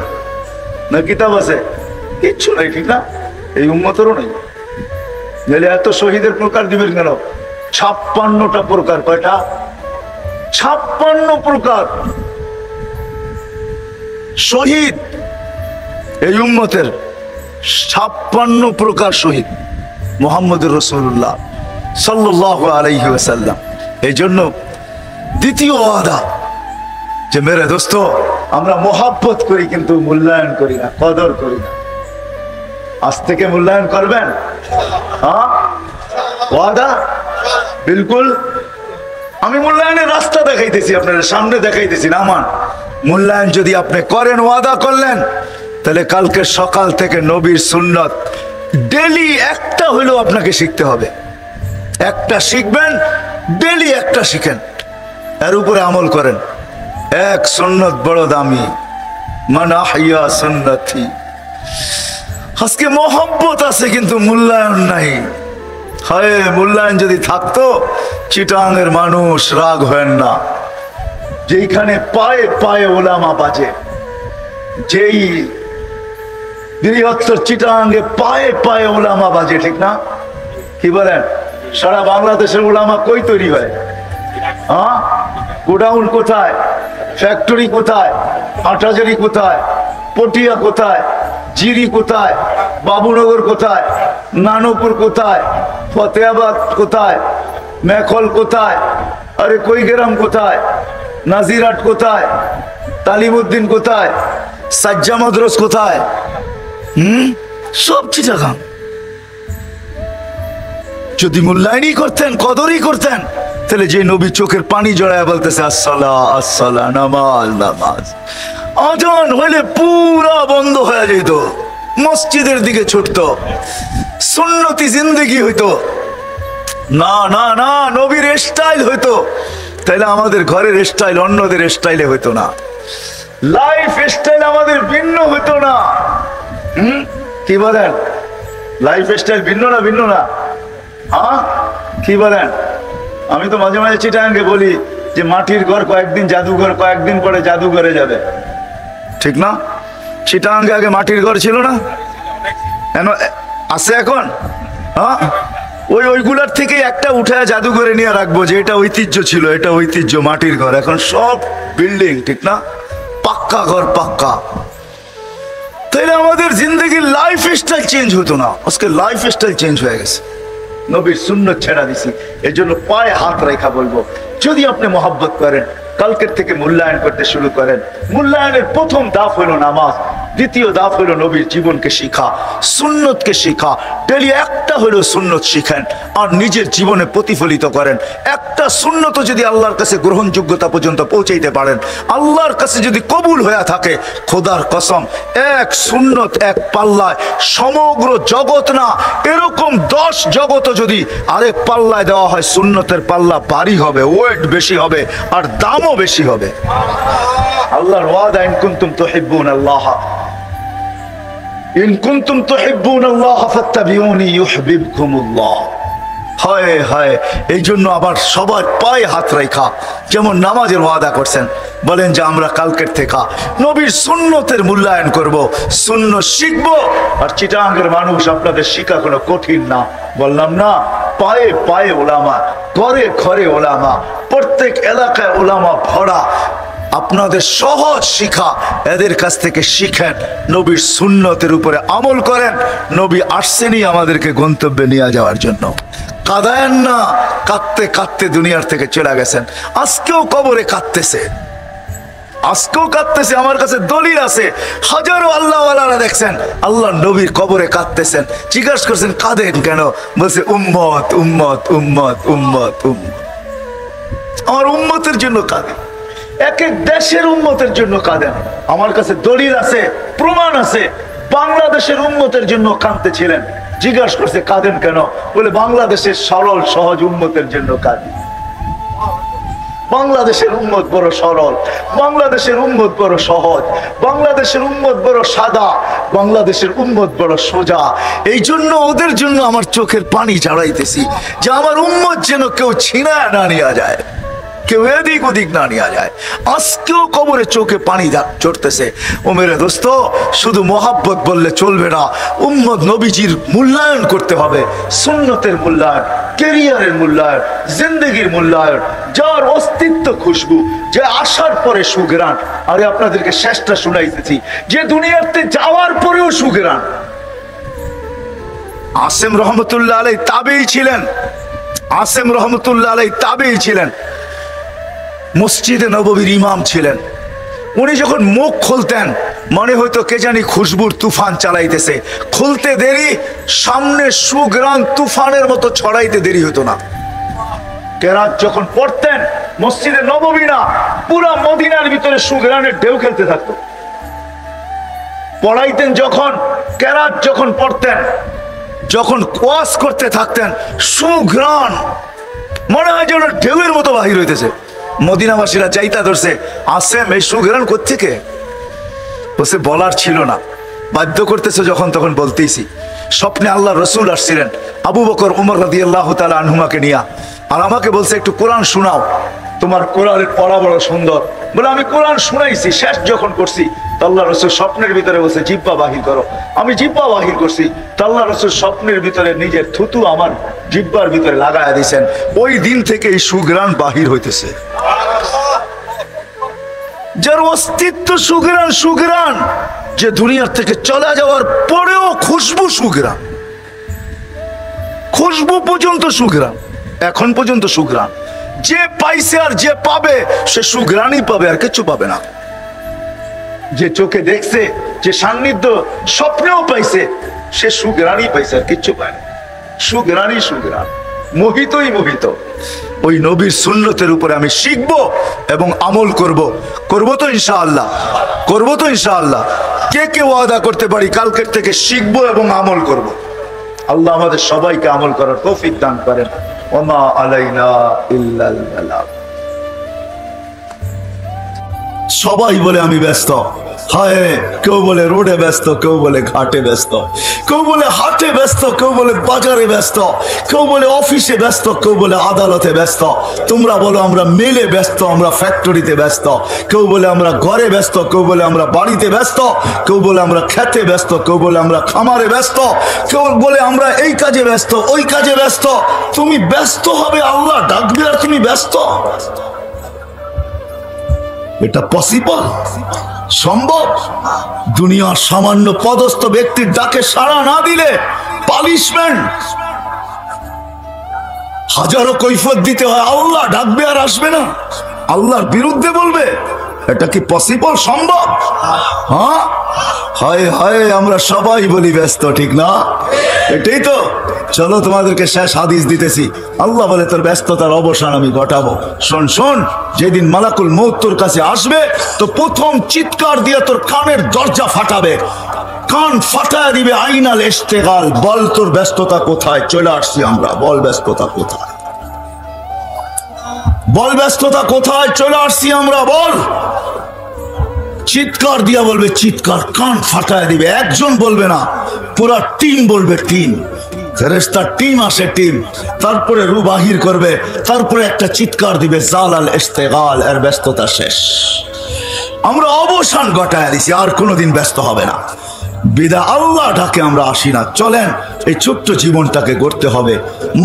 না কিতাব আছে? কিচ্ছু নাই, ঠিক না? এই উম্মতেরও নাই। নাহলে এত শহীদের প্রকার দিবেন কেন? 56টা প্রকার। কয়টা? 56 প্রকার শহীদ এই উম্মতের। 56 প্রকার শহীদ মুহাম্মদুর রাসূলুল্লাহ সাল্লাল্লাহু আলাইহি ওয়াসাল্লাম। এই জন্য দ্বিতীয় ওয়াদা যে মেরে দোস্ত, আমরা মোহাব্বত করি কিন্তু মূল্যায়ন করি না, কদর করি না। আজ থেকে মূল্যায়ন করবেন? হ্যাঁ, ওয়াদা বিলকুল। আমি মূল্যায়নের রাস্তা দেখাইতেছি, আপনার সামনে দেখাইতেছি না। আমার মূল্যায়ন যদি আপনি করেন, ওয়াদা করলেন, তাহলে কালকে সকাল থেকে নবীর সুন্নত ডেলি একটা হলেও আপনাকে শিখতে হবে। একটা শিখবেন, ডেলি একটা শিখেন, এর উপরে আমল করেন। এক সুন্নত বড় দামি, মান আহইয়া সুন্নতি। আজকে মোহাব্বত আছে কিন্তু মূল্যায়ন নাই। হায়, মূল্যায়ন যদি থাকতো, চিটাঙের মানুষ রাগ হয় না। যেইখানে পায়ে পায়ে ওলামা বাজে, যেই বৃহত্তর চিটাঙে পায়ে পায়ে ওলামা বাজে, ঠিক না? কি বলেন? সারা বাংলাদেশের ওলামা কই তৈরি হয়? হ্যাঁ, গোডাউন কোথায়, ফ্যাক্টরি কোথায়, হাটাজারি কোথায়, পটিয়া কোথায়, জিরি কোথায়, বাবুনগর কোথায়, নানপুর কোথায়, ফতেহাবাদ কোথায়, মেখল কোথায়, আরে কৈগ্রাম কোথায়, নাজিরাট কোথায়, তালিমউদ্দিন কোথায়, সাজ্জা মাদ্রাস কোথায়? সব চিটাগাং। যদি মূল্যায়নই করতেন, কদরই করতেন, তাহলে যে নবী চোখের পানি জড়ায় বলতেছে আসসালা আসসালা, নামাজ নামাজ, আজান হইলে পুরা বন্ধ হয়ে যেত, মসজিদের দিকে ছুটত, সুন্নতি জিন্দেগি হইতো। না না না, নবীর স্টাইল হইতো, তাইলে আমাদের ঘরের স্টাইল অন্যদের স্টাইলে হইতো না, লাইফ স্টাইল আমাদের ভিন্ন হইতো না। কি বলেন? লাইফ স্টাইল ভিন্ন না? ভিন্ন না? হ্যাঁ, কি বলেন? আমি তো মাঝে মাঝে চিটাঙ্গে বলি যে মাটির ঘর কয়েকদিন জাদুঘর, কয়েকদিন পরে জাদুঘরে যাবে, ঠিক না? চিটাঙ্গে আগে মাটির ঘর ছিল না? আছে এখন? হ্যাঁ, ওইগুলার থেকে একটা উঠে জাদুঘরে নিয়ে রাখবো, যে এটা ঐতিহ্য ছিল, এটা ঐতিহ্য মাটির ঘর। এখন সব বিল্ডিং, ঠিক না? পাক্কা ঘর, পাক্কা। তাইলে আমাদের জিন্দগির লাইফ স্টাইল চেঞ্জ হতো না? আজকে লাইফ স্টাইল চেঞ্জ হয়ে গেছে, নবীর সুন্নত ছেড়া দিছি। এর জন্য পায়ে হাত রেখা বলবো, যদি আপনি মহব্বত করেন, কালকের থেকে মূল্যায়ন করতে শুরু করেন। মূল্যায়নের প্রথম ধাপ হলো নামাজ, দ্বিতীয় ধাপ হলো নবীর জীবনকে শিখা, সুন্নতকে শিখা। ডেলি একটা হলো সুন্নত শিখেন আর নিজের জীবনে প্রতিফলিত করেন। একটা সুন্নত যদি আল্লাহর কাছে গ্রহণযোগ্যতা পর্যন্ত পৌঁছাইতে পারেন, আল্লাহর কাছে যদি কবুল হয়ে থাকে, খোদার কসম, এক সুন্নত এক পাল্লায় সমগ্র জগৎ না, এরকম 10 জগৎ যদি আরেক পাল্লায় দেওয়া হয়, সুন্নতের পাল্লা ভারী হবে, ওয়েট বেশি হবে আর দামও বেশি হবে। আল্লাহর ওয়াদা, ইন কুনতুম তুহিব্বুনাল্লাহ, ইন কুনতুম তুহিব্বুনাল্লাহ ফাত্তাবিউনি ইউহিব্বুকুমুল্লাহ। হায় হায়, এই জন্য আবার সবার পায়ে হাত রেখা, যেমন নামাজের ওয়াদা করছেন, বলেন যে আমরা কালকের থেকে নবীর সুন্নতের মূল্যায়ন করব, সুন্নত শিখব। আর চিটাঙ্গের মানুষ, আপনাদের শিখা কোনো কঠিন না, বললাম না? পায়ে পায়ে ওলামা, ঘরে ঘরে ওলামা, প্রত্যেক এলাকায় ওলামা ভরা। আপনাদের সহজ শিখা, এদের কাছ থেকে শিখেন, নবীর সুন্নতের উপরে আমল করেন। নবী আসছেনই আমাদেরকে গন্তব্যে নিয়ে যাওয়ার জন্য। কাঁদায়েন না, কাঁদতে কাঁদতে দুনিয়ার থেকে চলে গেছেন। আজকেও কবরে কাঁদতেছে, আজকেও কাঁদতেছে। আমার কাছে দলিল আছে, হাজারো আল্লাহওয়ালারা দেখছেন আল্লাহ নবীর কবরে কাঁদতেছেন। জিজ্ঞাসা করছেন কাঁদেন কেন? বলছে উম্মত উম্মত উম্মত উম্মত উম্মত, আমার উম্মতের জন্য কাঁদে। এক এক দেশের উম্মতের জন্য কাঁদেন। আমার কাছে দলিল আছে, প্রমাণ আছে, বাংলাদেশের উম্মতের জন্য কাঁদতেছিলেন। জিজ্ঞাসা করছে কাঁদেন কেন? বলে বাংলাদেশের সরল সহজ উম্মতের জন্য কাঁদি। বাংলাদেশের উম্মত বড় সরল, বাংলাদেশের উম্মত বড় সহজ, বাংলাদেশের উম্মত বড় সাদা, বাংলাদেশের উম্মত বড় সোজা। এই জন্য ওদের জন্য আমার চোখের পানি ঝাড়াইতেছি, যে আমার উম্মত যেন কেউ ছিনায় না নিয়ে যায়, কেউ এদিক ওদিক না নিয়ে যায়। আজকেও কবরে চোখে পানি চড়তেছে। ও মেরে দোস্ত, শুধু মোহাব্বত বললে চলবে না, উম্মত নবীজির মূল্যায়ন করতে হবে, সুন্নতের মূল্যায়ন, ক্যারিয়ারের মূল্যায়ন, জিন্দগির মূল্যায়ন, যার অস্তিত্ব খুশবু, যে আসার পরে সুঘ্রাণ। আরে আপনাদেরকে শেষটা শুনাইতেছি, যে দুনিয়াতে যাওয়ার পরেও সুঘ্রাণ। আসেম রহমতুল্লাহ আলাই তাবেই ছিলেন, আসেম রহমতুল্লাহ আলাই তাবেই ছিলেন, মসজিদে নববীর ইমাম ছিলেন। উনি যখন মুখ খুলতেন মনে হইতো কে জানি খুশবুর তুফান চালাইতেছে, খুলতে দেরি, সামনে সুগ্রাণ তুফানের মতো ছড়াইতে দেরি হতো না। কেরাত যখন পড়তেন মসজিদে নববী না, পুরা মদিনার ভিতরে সুগ্রাণের ঢেউ খেলতে থাকতো। পড়াইতেন যখন, কেরাত যখন পড়তেন, যখন ওয়াজ করতে থাকতেন, সুঘ্রাণ মনে হয় যেন ঢেউয়ের মতো বাহির হইতেছে। মদিনাবাসীরা চাইতা ধরছে, আসেম এই সুঘ্রাণ কোত্থেকে? বসে বলার ছিল না, বাধ্য করতেছে যখন তখন বলতেইছি। স্বপ্নে আল্লাহ রসুল আসছিলেন আবু বকর উমর রাদিয়াল্লাহু তাআলা আনহুমাকে নিয়া, আর আমাকে বলছে একটু কোরআন শোনাও, তোমার কোরআনের পড়া বড় সুন্দর। বলে আমি কোরআন শুনাইছি, শেষ যখন করছি আল্লাহ রসুল স্বপ্নের ভিতরে বলছে জিব্বা বাহির করো। আমি জিব্বা বাহির করছি, আল্লাহ রসুল স্বপ্নের ভিতরে নিজের থুতু আমার জিব্বার ভিতরে লাগায়া দিয়েছেন। ওই দিন থেকে এই সুঘ্রাণ বাহির হইতেছে, যার অস্তিত্ব সুঘ্রাণ। সুঘ্রাণ যে দুনিয়ার থেকে চলে যাওয়ার পরেও খুশবু সুঘ্রাণ, খুশবু পর্যন্ত সুঘ্রাণ, এখন পর্যন্ত সুঘ্রাণ। যে পাইছে আর যে পাবে সে সুঘ্রাণই পাবে, আর কিছু পাবে না। যে চোখে দেখছে, যে সান্নিধ্য স্বপ্নেও পাইছে, সে সুঘ্রাণই পাইছে, আর কিচ্ছু পায় না। সুঘ্রাণই সুঘ্রাণ, মোহিতই মোহিত। ওই নবীর সুন্নতের উপরে আমি শিখব এবং আমল করব। করব তো ইনশাআল্লাহ, করব তো ইনশাআল্লাহ। কে কে ওয়াদা করতে পারি কালকের থেকে শিখব এবং আমল করব? আল্লাহ আমাদের সবাইকে আমল করার তৌফিক দান করেন। ওমা আলাইনা ইল্লাল বালাগ। সবাই বলে আমি ব্যস্ত, হায়, কেউ বলে রোডে ব্যস্ত, কেউ বলে ঘাটে ব্যস্ত, কেউ বলে হাটে ব্যস্ত, কেউ বলে বাজারে ব্যস্ত, কেউ বলে অফিসে ব্যস্ত, কেউ বলে আদালতে ব্যস্ত। তোমরা বলো আমরা মেলে ব্যস্ত, আমরা ফ্যাক্টরিতে ব্যস্ত। কেউ বলে আমরা ঘরে ব্যস্ত, কেউ বলে আমরা বাড়িতে ব্যস্ত, কেউ বলে আমরা খেতে ব্যস্ত, কেউ বলে আমরা খামারে ব্যস্ত, কেউ বলে আমরা এই কাজে ব্যস্ত, ওই কাজে ব্যস্ত। তুমি ব্যস্ত হবে, আল্লাহ ডাকবে আর তুমি ব্যস্ত? এটা পসিবল? সম্ভব? দুনিয়ার সামান্য পদস্থ ব্যক্তির ডাকে সাড়া না দিলে পানিশমেন্ট, হাজারো কৈফিয়ত দিতে হয়। আল্লাহ ডাকবে আর আসবে না, আল্লাহর বিরুদ্ধে বলবে। এটা কি পসিবল? সম্ভব? হ্যাঁ, হায় হায়, আমরা সবাই বলি ব্যস্ত, ঠিক না? এটাই তো। চলো তোমাদেরকে শেষ হাদিস দিতেছি। আল্লাহ বলে তোর ব্যস্ততার অবসান আমি ঘটাবো। শোন শোন, যেদিন মালাকুল মউত তোর কাছে আসবে তো প্রথম চিৎকার দিয়ে তোর কানের দরজা ফাটাবে, কান ফাটায় দিবে। আইনাল ইশতেগাল, বল তোর ব্যস্ততা কোথায়? চলে আসছি আমরা, বল ব্যস্ততা কোথায়? বল ব্যস্ততা কোথায়? চলে আসছি আমরা, বল। চিৎকার দিয়া বলবে, চিৎকার, কান ফাটায় দিবে। একজন বলবে না, পুরা টিম বলবে, টিম। ফেরেশতার টিম আসে, টিম। তারপরে রূহ বাহির করবে, তারপরে একটা চিৎকার দিবে, জালাল ইশতেগাল, এর ব্যস্ততা শেষ। আমরা অবসান ঘটায় দিছি, আর কোনোদিন ব্যস্ত হবে না। বিদা আল্লাহ ডাকে আমরা আসি না। চলেন এই ছোট্ট জীবনটাকে গড়তে হবে।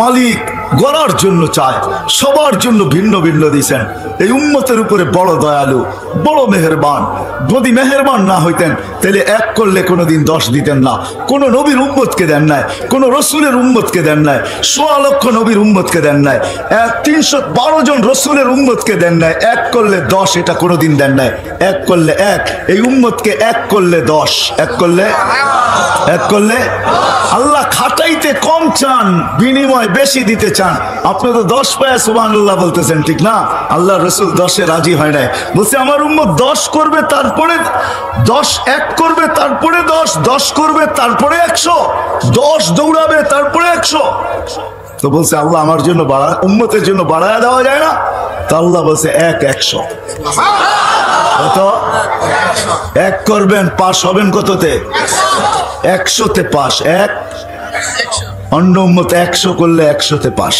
মালিক গড়ার জন্য চায়, সবার জন্য ভিন্ন ভিন্ন দিয়েছেন। এই উম্মতের উপরে বড় দয়ালু, বড় মেহেরবান। যদি মেহেরবান না হইতেন তাহলে এক করলে কোনোদিন 10 দিতেন না। কোন নবীর উম্মতকে দেন নাই, কোন রসুলের উম্মতকে দেন নাই, 1.25 লক্ষ নবীর উম্মতকে দেন নাই, 312 জন রসুলের উম্মতকে দেন নাই। এক করলে 10, এটা কোনোদিন দেন নাই। এক করলে 1, এই উম্মতকে এক করলে 10, এক করলে আল্লাহ খাটাইতে কম চান, বিনিময় বেশি দিতে চান। আপনি তো 10 পায়া সুবহানাল্লাহ বলতেছেন, ঠিক না? আল্লাহ রসুল 10-এ রাজি হয় নাই, বলছে আমার উম্মত 10 করবে, তারপরে 10, 1 করবে, তারপরে 10, 10 করবে, তারপরে 100, 10 দৌড়াবে, তারপরে 100। তো বলছে আল্লাহ আমার জন্য বাড়া, উম্মতের জন্য বাড়ায় দেওয়া যায় না? তো আল্লাহ বলছে 100। কত? 1 করবেন, পাশ হবেন কততে? 100-তে পাশ। 1 অন্য উম্মত 100 করলে 100-তে পাশ।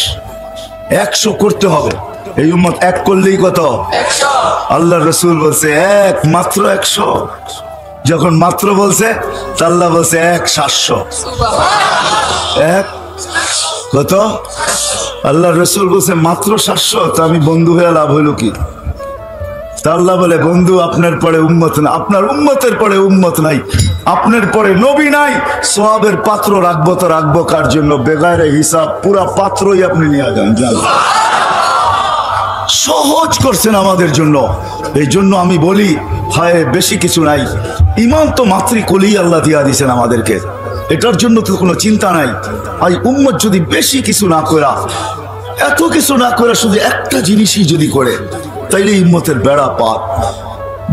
100 করতে হবে। এই উম্মত 1 করলেই কত? 100। আল্লাহ রসুল বলছে 1, মাত্র 100। যখন মাত্র বলছে আল্লাহ বলছে 1-700। 1 কত? আল্লাহ রসুল বলছে মাত্র 700। তো আমি বন্ধু হয়ে লাভ হইল কি? আল্লাহ বলে বন্ধু আপনার পরে উম্মত না, আপনার উম্মতের পরে উম্মত নাই, আপনার পরে নবী নাই। সওয়াবের পাত্র রাখবো তো রাখবো কার জন্য? বেগারে হিসাব পুরা পাত্রই আপনি নিয়ে যান। সহজ করছেন আমাদের জন্য। এই জন্য আমি বলি, হায় বেশি কিছু নাই, ইমান তো মাতৃকুলেই আল্লাহ দিয়া দিয়েছেন আমাদেরকে, এটার জন্য তো কোনো চিন্তা নাই। এই উম্মত যদি বেশি কিছু না করা, এত কিছু না করে শুধু একটা জিনিসই যদি করে, তাইলে উম্মতের বেড়া পার।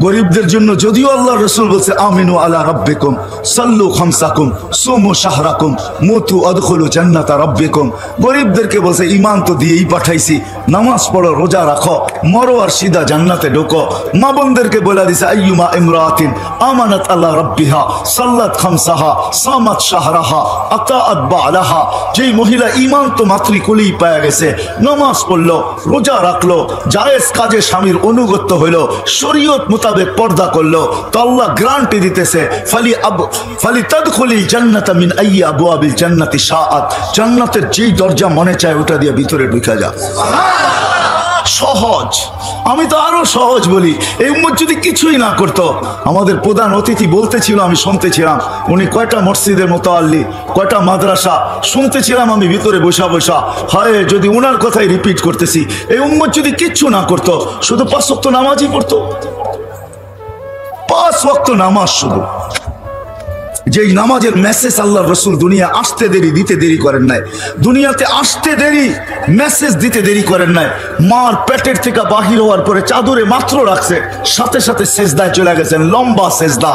গরিবদের জন্য যদিও আল্লাহ রসুল বলছে আমিনু আলা রাব্বিকুম সাল্লু খামসাকুম সুমু শাহরাকুম মুতু আদখুলু জান্নাতা রাব্বিকুম, গরিবদেরকে বলছে ইমান তো দিয়েই পাঠাইছি, নামাজ পড়ো, রোজা রাখো, মরো আর সিধা জান্নাতে ঢোকো। মা বোনদেরকে বলে দিছে আইয়ুমা ইমরাতিন আমানাত আলা রাব্বিহা সাল্লাত খামসাহা সামাত শাহরাহা আতাআত বালাহা, যেই মহিলা ইমান তো মাতৃকুলেই পাওয়া গেছে, নামাজ পড়লো, রোজা রাখলো, জায়েজ কাজে স্বামীর অনুগত্য হইল, শরীয়ত মোতাবেক পর্দা করলো, তো আল্লাহ গ্যারান্টি দিতেছে ফালি তাদখুলিল জান্নাতা মিন আইয়ি আবওয়াবিল জান্নাতি শাআত, জান্নাতের যেই দরজা মনে চায় ওটা দিয়ে ভিতরে ঢুকে যা। সহজ। আমি তো আরো সহজ বলি, এই উম্মত যদি কিছুই না করতো। আমাদের প্রধান অতিথি বলতেছিল, আমি শুনতেছিলাম, উনি কয়টা মসজিদের মুতাআল্লি, কয়টা মাদ্রাসা শুনতেছিলাম আমি ভিতরে বসা বসা। হায় যদি উনার কথাই রিপিট করতেছি, এই উম্মত যদি কিচ্ছু না করতো, শুধু 5 ওয়াক্ত নামাজই পড়তো, 5 ওয়াক্ত নামাজ শুধু, যেই নামাজের মেসেজ আল্লাহ রসুল দুনিয়া আসতে দেরি দিতে দেরি করেন নাই, দুনিয়াতে আসতে দেরি মেসেজ দিতে দেরি করেন নাই। মার পেটের থেকে বাহির হওয়ার পরে চাদরে মাত্র রাখছে, সাথে সাথে সেজদায় চলে গেছেন, লম্বা সেজদা।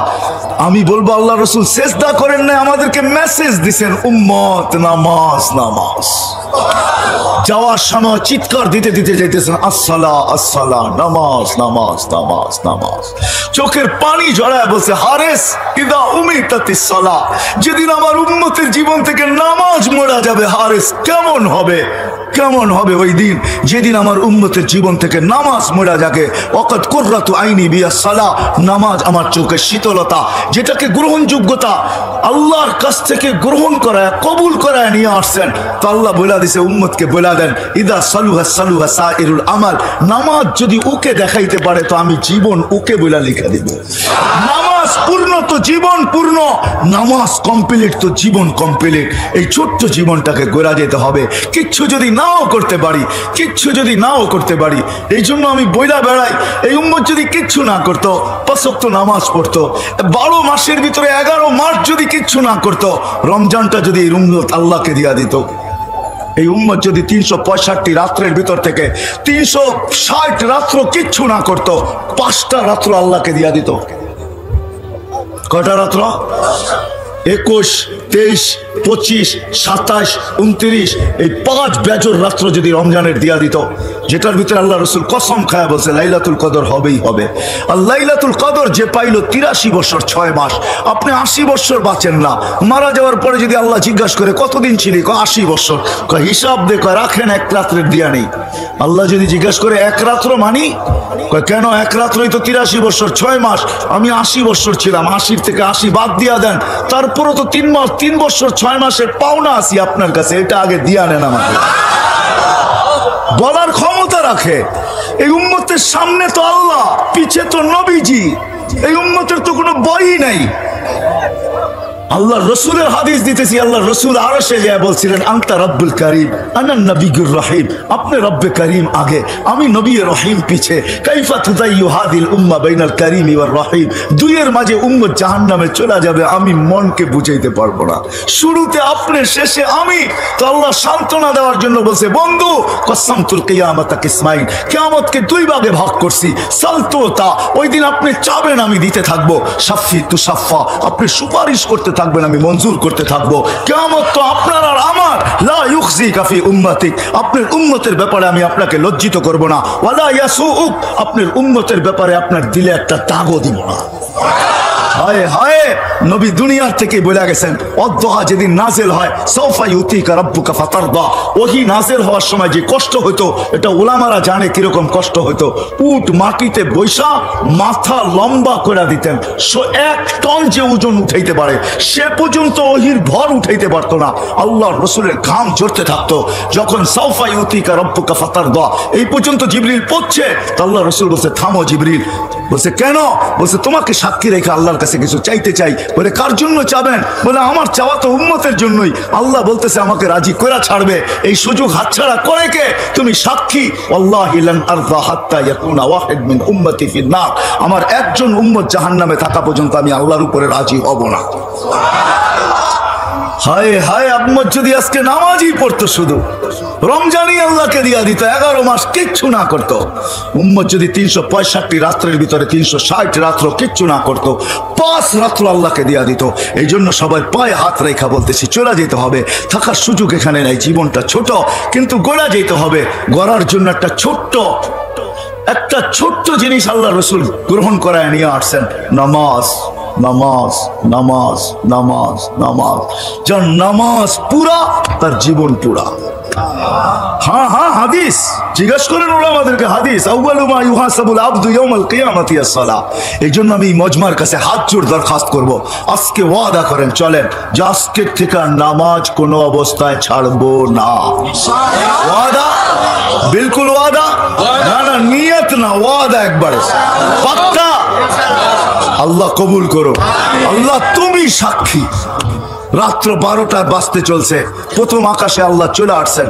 আমি বলবো আল্লাহ রসুল সেজদা করেন নাই, আমাদেরকে মেসেজ দিছেন উম্মত নামাজ নামাজ। যাওয়ার সময় চিৎকার দিতে দিতে যাইতেছেন আসসালা আসসালা, নামাজ নামাজ নামাজ নামাজ। চোখের পানি জড়ায় বলছে হারেস ইদা উমিতাতিস সালাহ, যেদিন আমার উম্মতের জীবন থেকে নামাজ মোড়া যাবে, হারেস কেমন হবে, কেমন হবে ওই দিন যেদিন আমার উম্মতের জীবন থেকে নামাজ মোড়া যাবে। ওয়াকাদ কুররাতু আইনি বিয়াস সালাহ, নামাজ আমার চোখের শীতলতা, যেটাকে গ্রহণযোগ্যতা আল্লাহর কাছ থেকে গ্রহণ করায় কবুল করায় নিয়ে আসছেন। তো আল্লাহ বলে দিছে উম্মতকে বলে দেন ইদা সালুহা সালুহা সাইরুল আমাল, নামাজ যদি ওকে দেখাইতে পারে তো আমি জীবন ওকে বলে লিখে দিব। নামাজ পূর্ণ তো জীবন পূর্ণ, নামাজ কমপ্লিট তো জীবন কমপ্লিট। এই ছোট্ট জীবনটাকে গোড়া যেতে হবে, কিচ্ছু যদি নাও করতে পারি, কিচ্ছু যদি নাও করতে পারি। এই জন্য আমি বইলা বেড়াই, এই উম্মত যদি কিচ্ছু না করতো, 5 ওয়াক্ত নামাজ পড়তো, 12 মাসের ভিতরে 11 মাস যদি কিচ্ছু না করতো, রমজানটা যদি এই উম্মত আল্লাহকে দিয়া দিত, এই উম্মত যদি 365 রাত্রের ভিতর থেকে 360 রাত্র কিচ্ছু না করতো, 5টা রাত্র আল্লাহকে দিয়া দিত। কয়টা রাত্র? 21, 23, 25, 27, 29, এই 5 বেজর রাত্র যদি রমজানের দিয়া দিত, যেটার ভিতরে আল্লাহ রসুল কসম খায়া বলছে লাইলাতুল কদর হবেই হবে। আর লাইলাতুল কদর যে পাইল 83 বছর 6 মাস, আপনি 80 বছর বাঁচেন না। মারা যাওয়ার পরে যদি আল্লাহ জিজ্ঞাসা করে কতদিন ছিলি, 80 বছর, হিসাব দেখো রাখেন 1 রাত্রের দিয়া নেই। আল্লাহ যদি জিজ্ঞাসা করে 1 রাত্র মানি, কেন 1 রাত্রই তো 83 বছর 6 মাস, আমি 80 বছর ছিলাম, 80 থেকে 80 বাদ দিয়া দেন, তারপরও তো 3 মাস 3 বছর 6 মাসের পাওনা আছি আপনার কাছে, এটা আগে দিয়া নেন আমাকে। বলার ক্ষমতা রাখে। এই উম্মতের সামনে তো আল্লাহ, পিছে তো নবীজি, এই উম্মতের তো কোনো বই নাই। আল্লাহ রসুলের হাদিস দিতেছি, আল্লাহ রসুল আরশে যায় বলছিলেন আনতা রব্বুল করিম আনা নবিয়ুর রহিম, আপনি রব্বে করিম আগে, আমি নবী রহিম পিছে। কাইফা তুদাইয়ু হাদিল উম্মাহ বাইনাল করিম ওয়ার রহিম, দুইয়ের মাঝে উম্মত জাহান্নামে চলে যাবে, আমি মনকে বুঝাইতে পারবো না। শুরুতে আপনি, শেষে আমি। তো আল্লাহ সান্ত্বনা দেওয়ার জন্য বলছে বন্ধু কসসামতুল কিয়ামাতা কিসমাইন, কিয়ামতকে 2 ভাগে ভাগ করছি। সালতুতা, ওই দিন আপনি চাবেন আমি দিতে থাকবো, শাফি তু শাফা, আপনি সুপারিশ করতে থাকবেন আমি মঞ্জুর করতে থাকবো। কিয়ামত তো আপনার আর আমার, লা ইউখজিকা ফি উম্মতিক, আপনার উম্মতের ব্যাপারে আমি আপনাকে লজ্জিত করব না, ওয়ালা ইয়াসুউক, আপনার উম্মতের ব্যাপারে আপনার দিলে একটা দাগও দিব না। হায় হায়, নবী দুনিয়ার থেকে বলে গেছেন অদ্দোহা যেদিন নাজেল হয় সাউফা ইউতিকা রাব্বুকা ফাতারদা, ওহি নাজেল হওয়ার সময় যে কষ্ট হতো, এটা ওলামারা জানে কিরকম কষ্ট হতো। উট মাটিতে বৈশা মাথা লম্বা করে দিতেন, 1 টন যে ওজন উঠাইতে পারে সে পর্যন্ত ওহির ভর উঠাইতে পারতো না। আল্লাহর রসুলের ঘাম ঝরতে থাকতো। যখন সাউফা ইউতিকা রাব্বুকা ফাতারদা এই পর্যন্ত জিবরিল পড়ছে, তো আল্লাহ রসুল বলছে থামো জিবরিল। বলছে কেন? বলছে তোমাকে সাক্ষী রেখে আল্লাহর কাছে কিছু চাইতে চাই। বলে কার জন্য চাবেন? বলে আমার চাওয়া তো উম্মতের জন্যই। আল্লাহ বলতেছে আমাকে রাজি করে ছাড়বে, এই সুযোগ হাতছাড়া করে কে? তুমি সাক্ষী, ওয়াল্লাহি লান আরদা হাত্তা ইয়াকুনা ওয়াহিদ মিন উম্মতি ফিন নার, আমার একজন উম্মত জাহান্নামে থাকা পর্যন্ত আমি আল্লাহর উপরে রাজি হব না। হায় হায়, উম্মত যদি আজকে নামাজই পড়তো, শুধু রমজানই আল্লাহকে দিয়া দিত, 11 মাস কিচ্ছু না করতো। উম্মত যদি 365 রাত্রের ভিতরে 360 রাত্র কিচ্ছু না করতো, 5 রাত্র আল্লাহকে দিয়া দিত। এই জন্য সবাই পায়ে হাত রেখা বলতেছি, চলে যেতে হবে, থাকার সুযোগ এখানে নাই। জীবনটা ছোট, কিন্তু গড়া যেতে হবে। গড়ার জন্য একটা ছোট্ট জিনিস আল্লাহ রসুল গ্রহণ করায় নিয়ে আসছেন, নামাজ। নামাজ নামাজ নামাজ নামাজ, যার নামাজ পুরা তার জীবন পুরা। হ্যাঁ হ্যাঁ, হাদিস জিজ্ঞাসা করেন ওলামাদেরকে, হাদিস আউয়ালু মা ইউহাসাবুল আবদু ইয়াউমাল কিয়ামাতি আস-সালাহ। এই জন্য আমি মজমার কাছে হাত জোড় দরখাস্ত করব, আজকে ওয়াদা করেন, চলেন যে আজকের থেকে নামাজ কোনো অবস্থায় ছাড়বো না। ওয়াদা, বিলকুল ওয়াদা, না না নিয়ত না, ওয়াদা একবারে পাক্কা। আল্লাহ কবুল করো। আল্লাহ তুমি সাক্ষী, রাত্র 12টায় বাজতে চলছে, প্রথম আকাশে আল্লাহ চলে আসছেন।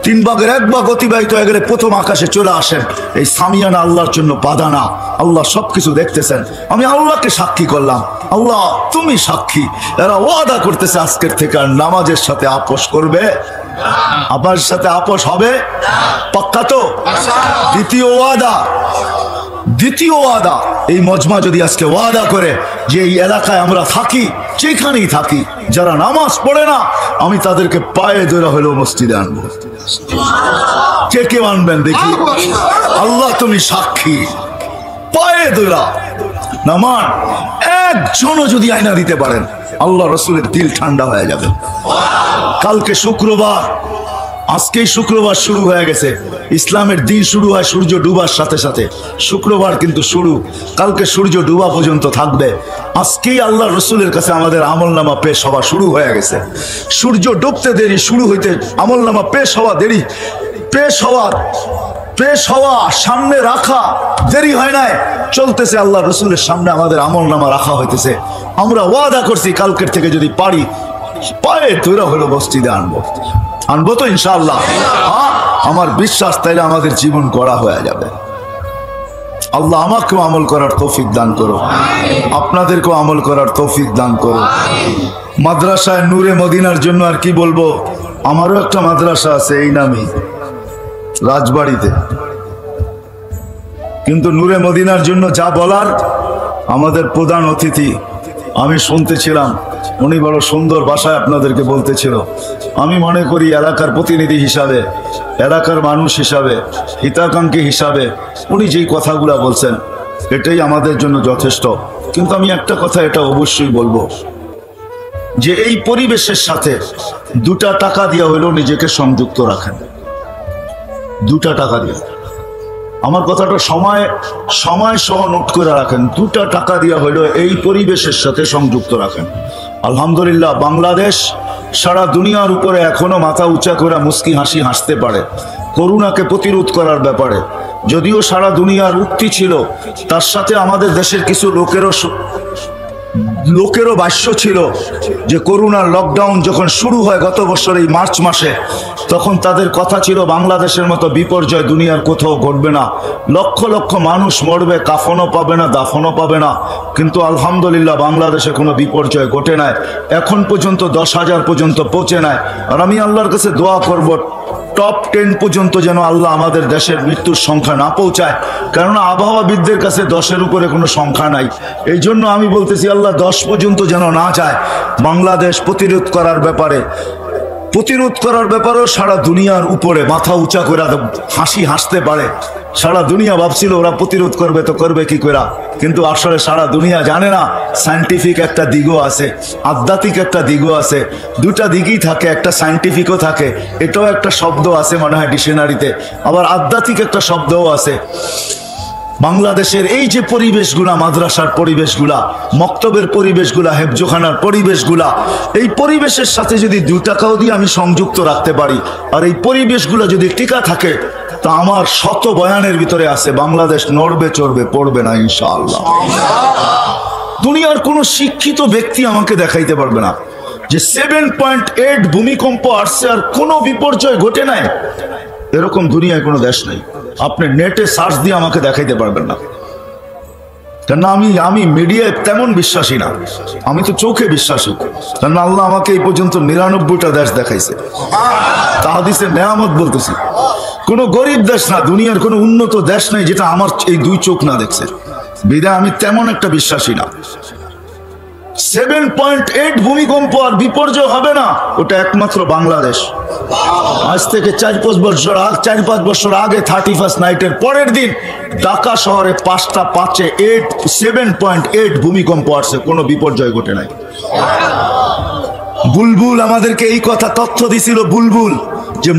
3 ভাগের 1 ভাগ অতিবাহিত হয়ে গেলে প্রথম আকাশে চলে আসেন। এই সামিয়ানা আল্লাহর জন্য বাধা না, আল্লাহ সবকিছু দেখতেছেন। আমি আল্লাহকে সাক্ষী করলাম, আল্লাহ তুমি সাক্ষী। এরা ওয়াদা করতেছে আজকের থেকে আর নামাজের সাথে আপোষ করবে, আমার সাথে আপোষ হবে, পাক্কা তো? দ্বিতীয় ওয়াদা, এই মজমা যদি আজকে ওয়াদা করে যে এই এলাকায় আমরা থাকি, যেখানেই থাকি, যারা নামাজ পড়ে না, আমি তাদেরকে পায়ে ধরে হলেও মসজিদে আনবো। কে কে আনবেন দেখি? আল্লাহ তুমি সাক্ষী, পায়ে ধরা নামান একজনও যদি আয়না দিতে পারেন, আল্লাহ রসুলের দিল ঠান্ডা হয়ে যাবে। কালকে শুক্রবার, আজকেই শুক্রবার শুরু হয়ে গেছে। ইসলামের দিন শুরু হয় সূর্য ডুবার সাথে সাথে, শুক্রবার কিন্তু শুরু, কালকে সূর্য ডুবা পর্যন্ত থাকবে। আজকেই আল্লাহ রসুলের কাছে আমাদের আমলনামা পেশ হওয়া শুরু হয়ে গেছে। সূর্য ডুবতে দেরি, শুরু হইতে আমলনামা পেশ হওয়া দেরি, পেশ হওয়া সামনে রাখা দেরি হয় নাই, চলতেছে। আল্লাহ রসুলের সামনে আমাদের আমলনামা রাখা হইতেছে। আমরা ওয়াদা করছি কালকের থেকে যদি পারি পায়ে তৈরি হলো মসজিদে আনবো তো ইনশাআল্লাহ। আমার বিশ্বাস তাইলে আমাদের জীবন গড়া হয়ে যাবে। আল্লাহ আমাকেও আমল করার তৌফিক দান করো, আপনাদেরকেও আমল করার তৌফিক দান করো। মাদ্রাসায় নূরে মদিনার জন্য আর কি বলবো, আমারও একটা মাদ্রাসা আছে এই নামে রাজবাড়িতে, কিন্তু নূরে মদিনার জন্য যা বলার, আমাদের প্রধান অতিথি আমি শুনতেছিলাম, উনি বড় সুন্দর ভাষায় আপনাদেরকে বলতেছিল। আমি মনে করি এলাকার প্রতিনিধি হিসাবে, এলাকার মানুষ হিসাবে, হিতাকাঙ্ক্ষী হিসাবে উনি যেই কথাগুলো বলছেন এটাই আমাদের জন্য যথেষ্ট। কিন্তু আমি একটা কথা এটা অবশ্যই বলবো, যে এই পরিবেশের সাথে 2টা টাকা দিয়ে হলেও নিজেকে সংযুক্ত রাখেন। 2টা টাকা দিয়ে, আমার কথাটা সময় সহ নোট করে রাখেন। 2টা টাকা দিয়ে হলেও এই পরিবেশের সাথে সংযুক্ত রাখেন। আলহামদুলিল্লাহ, বাংলাদেশ সারা দুনিয়ার উপরে এখনো মাথা উঁচা করে মুস্কি হাসি হাসতে পারে করোনাকে প্রতিরোধ করার ব্যাপারে। যদিও সারা দুনিয়ার উক্তি ছিল, তার সাথে আমাদের দেশের কিছু লোকেরও ভাষ্য ছিল যে করোনার লকডাউন যখন শুরু হয় গত বছর এই মার্চ মাসে, তখন তাদের কথা ছিল বাংলাদেশের মতো বিপর্যয় দুনিয়ার কোথাও ঘটবে না, লক্ষ লক্ষ মানুষ মরবে, কাফনও পাবে না, দাফনও পাবে না। কিন্তু আলহামদুলিল্লাহ বাংলাদেশে কোনো বিপর্যয় ঘটে নাই, এখন পর্যন্ত 10,000 পর্যন্ত পৌঁছে নাই। আর আমি আল্লাহর কাছে দোয়া করব টপ 10 পর্যন্ত যেন আল্লাহ আমাদের দেশের মৃত্যুর সংখ্যা না পৌঁছায়, কেননা আবহাওয়াবিদদের কাছে 10-এর উপরে কোনো সংখ্যা নাই। এই জন্য আমি বলতেছি আল্লাহ 10 পর্যন্ত যেন না যায়। বাংলাদেশ প্রতিরোধ করার ব্যাপারেও সারা দুনিয়ার উপরে মাথা উঁচা করে হাসি হাসতে পারে। সারা দুনিয়া ভাবছিল ওরা প্রতিরোধ করবে, তো করবে কি করে, কিন্তু আসলে সারা দুনিয়া জানে না সায়েন্টিফিক একটা দিকও আছে, আধ্যাত্মিক একটা দিকও আছে। 2টা দিকই থাকে, একটা সায়েন্টিফিকও থাকে, এটাও একটা শব্দ আছে মনে হয় ডিকশনারিতে, আবার আধ্যাত্মিক একটা শব্দও আছে। বাংলাদেশের এই যে পরিবেশগুলা, মাদ্রাসার পরিবেশগুলা, মক্তবের পরিবেশগুলা, হেফজোখানার পরিবেশগুলা, এই পরিবেশের সাথে যদি 2 টাকাও দিয়ে আমি সংযুক্ত রাখতে পারি, আর এই পরিবেশগুলা যদি টিকা থাকে, তা আমার শত বয়ানের ভিতরে আছে বাংলাদেশ নড়বে চড়বে পড়বে না ইনশাআল্লাহ। দুনিয়ার কোন শিক্ষিত ব্যক্তি আমাকে দেখাইতে পারবে না যে 7.8 ভূমিকম্প আসছে আর কোনো বিপর্যয় ঘটে নাই। এরকম দুনিয়ায় কোনো দেশ নেই। আপনি নেটে সার্চ দিয়ে আমাকে দেখাইতে পারবেন না। কেন আমি মিডিয়ায় তেমন বিশ্বাসী না, আমি তো চোখে বিশ্বাসী। কারণ আল্লাহ আমাকে এই পর্যন্ত 99টা দেশ দেখাইছে। তাহাদিসের নেয়ামত বলতেছি, কোন গরিব দেশ না, দুনিয়ার কোন উন্নত দেশ নাই যেটা আমার এই দুই চোখ না দেখছে। বিদায় আমি তেমন একটা বিশ্বাসী না। 7.8 ভূমিকম্প আর বিপর্যয় হবে না, ওটা একমাত্র বাংলাদেশ। আজ থেকে 4-5 বছর আগে 31 নাইটের পরের দিন ঢাকা শহরে 5টা 7.8 ভূমিকম্প আসছে, কোনো বিপর্যয় ঘটে নাই। বুলবুল আমাদেরকে এই কথা তথ্য দিছিল, বুলবুল, যে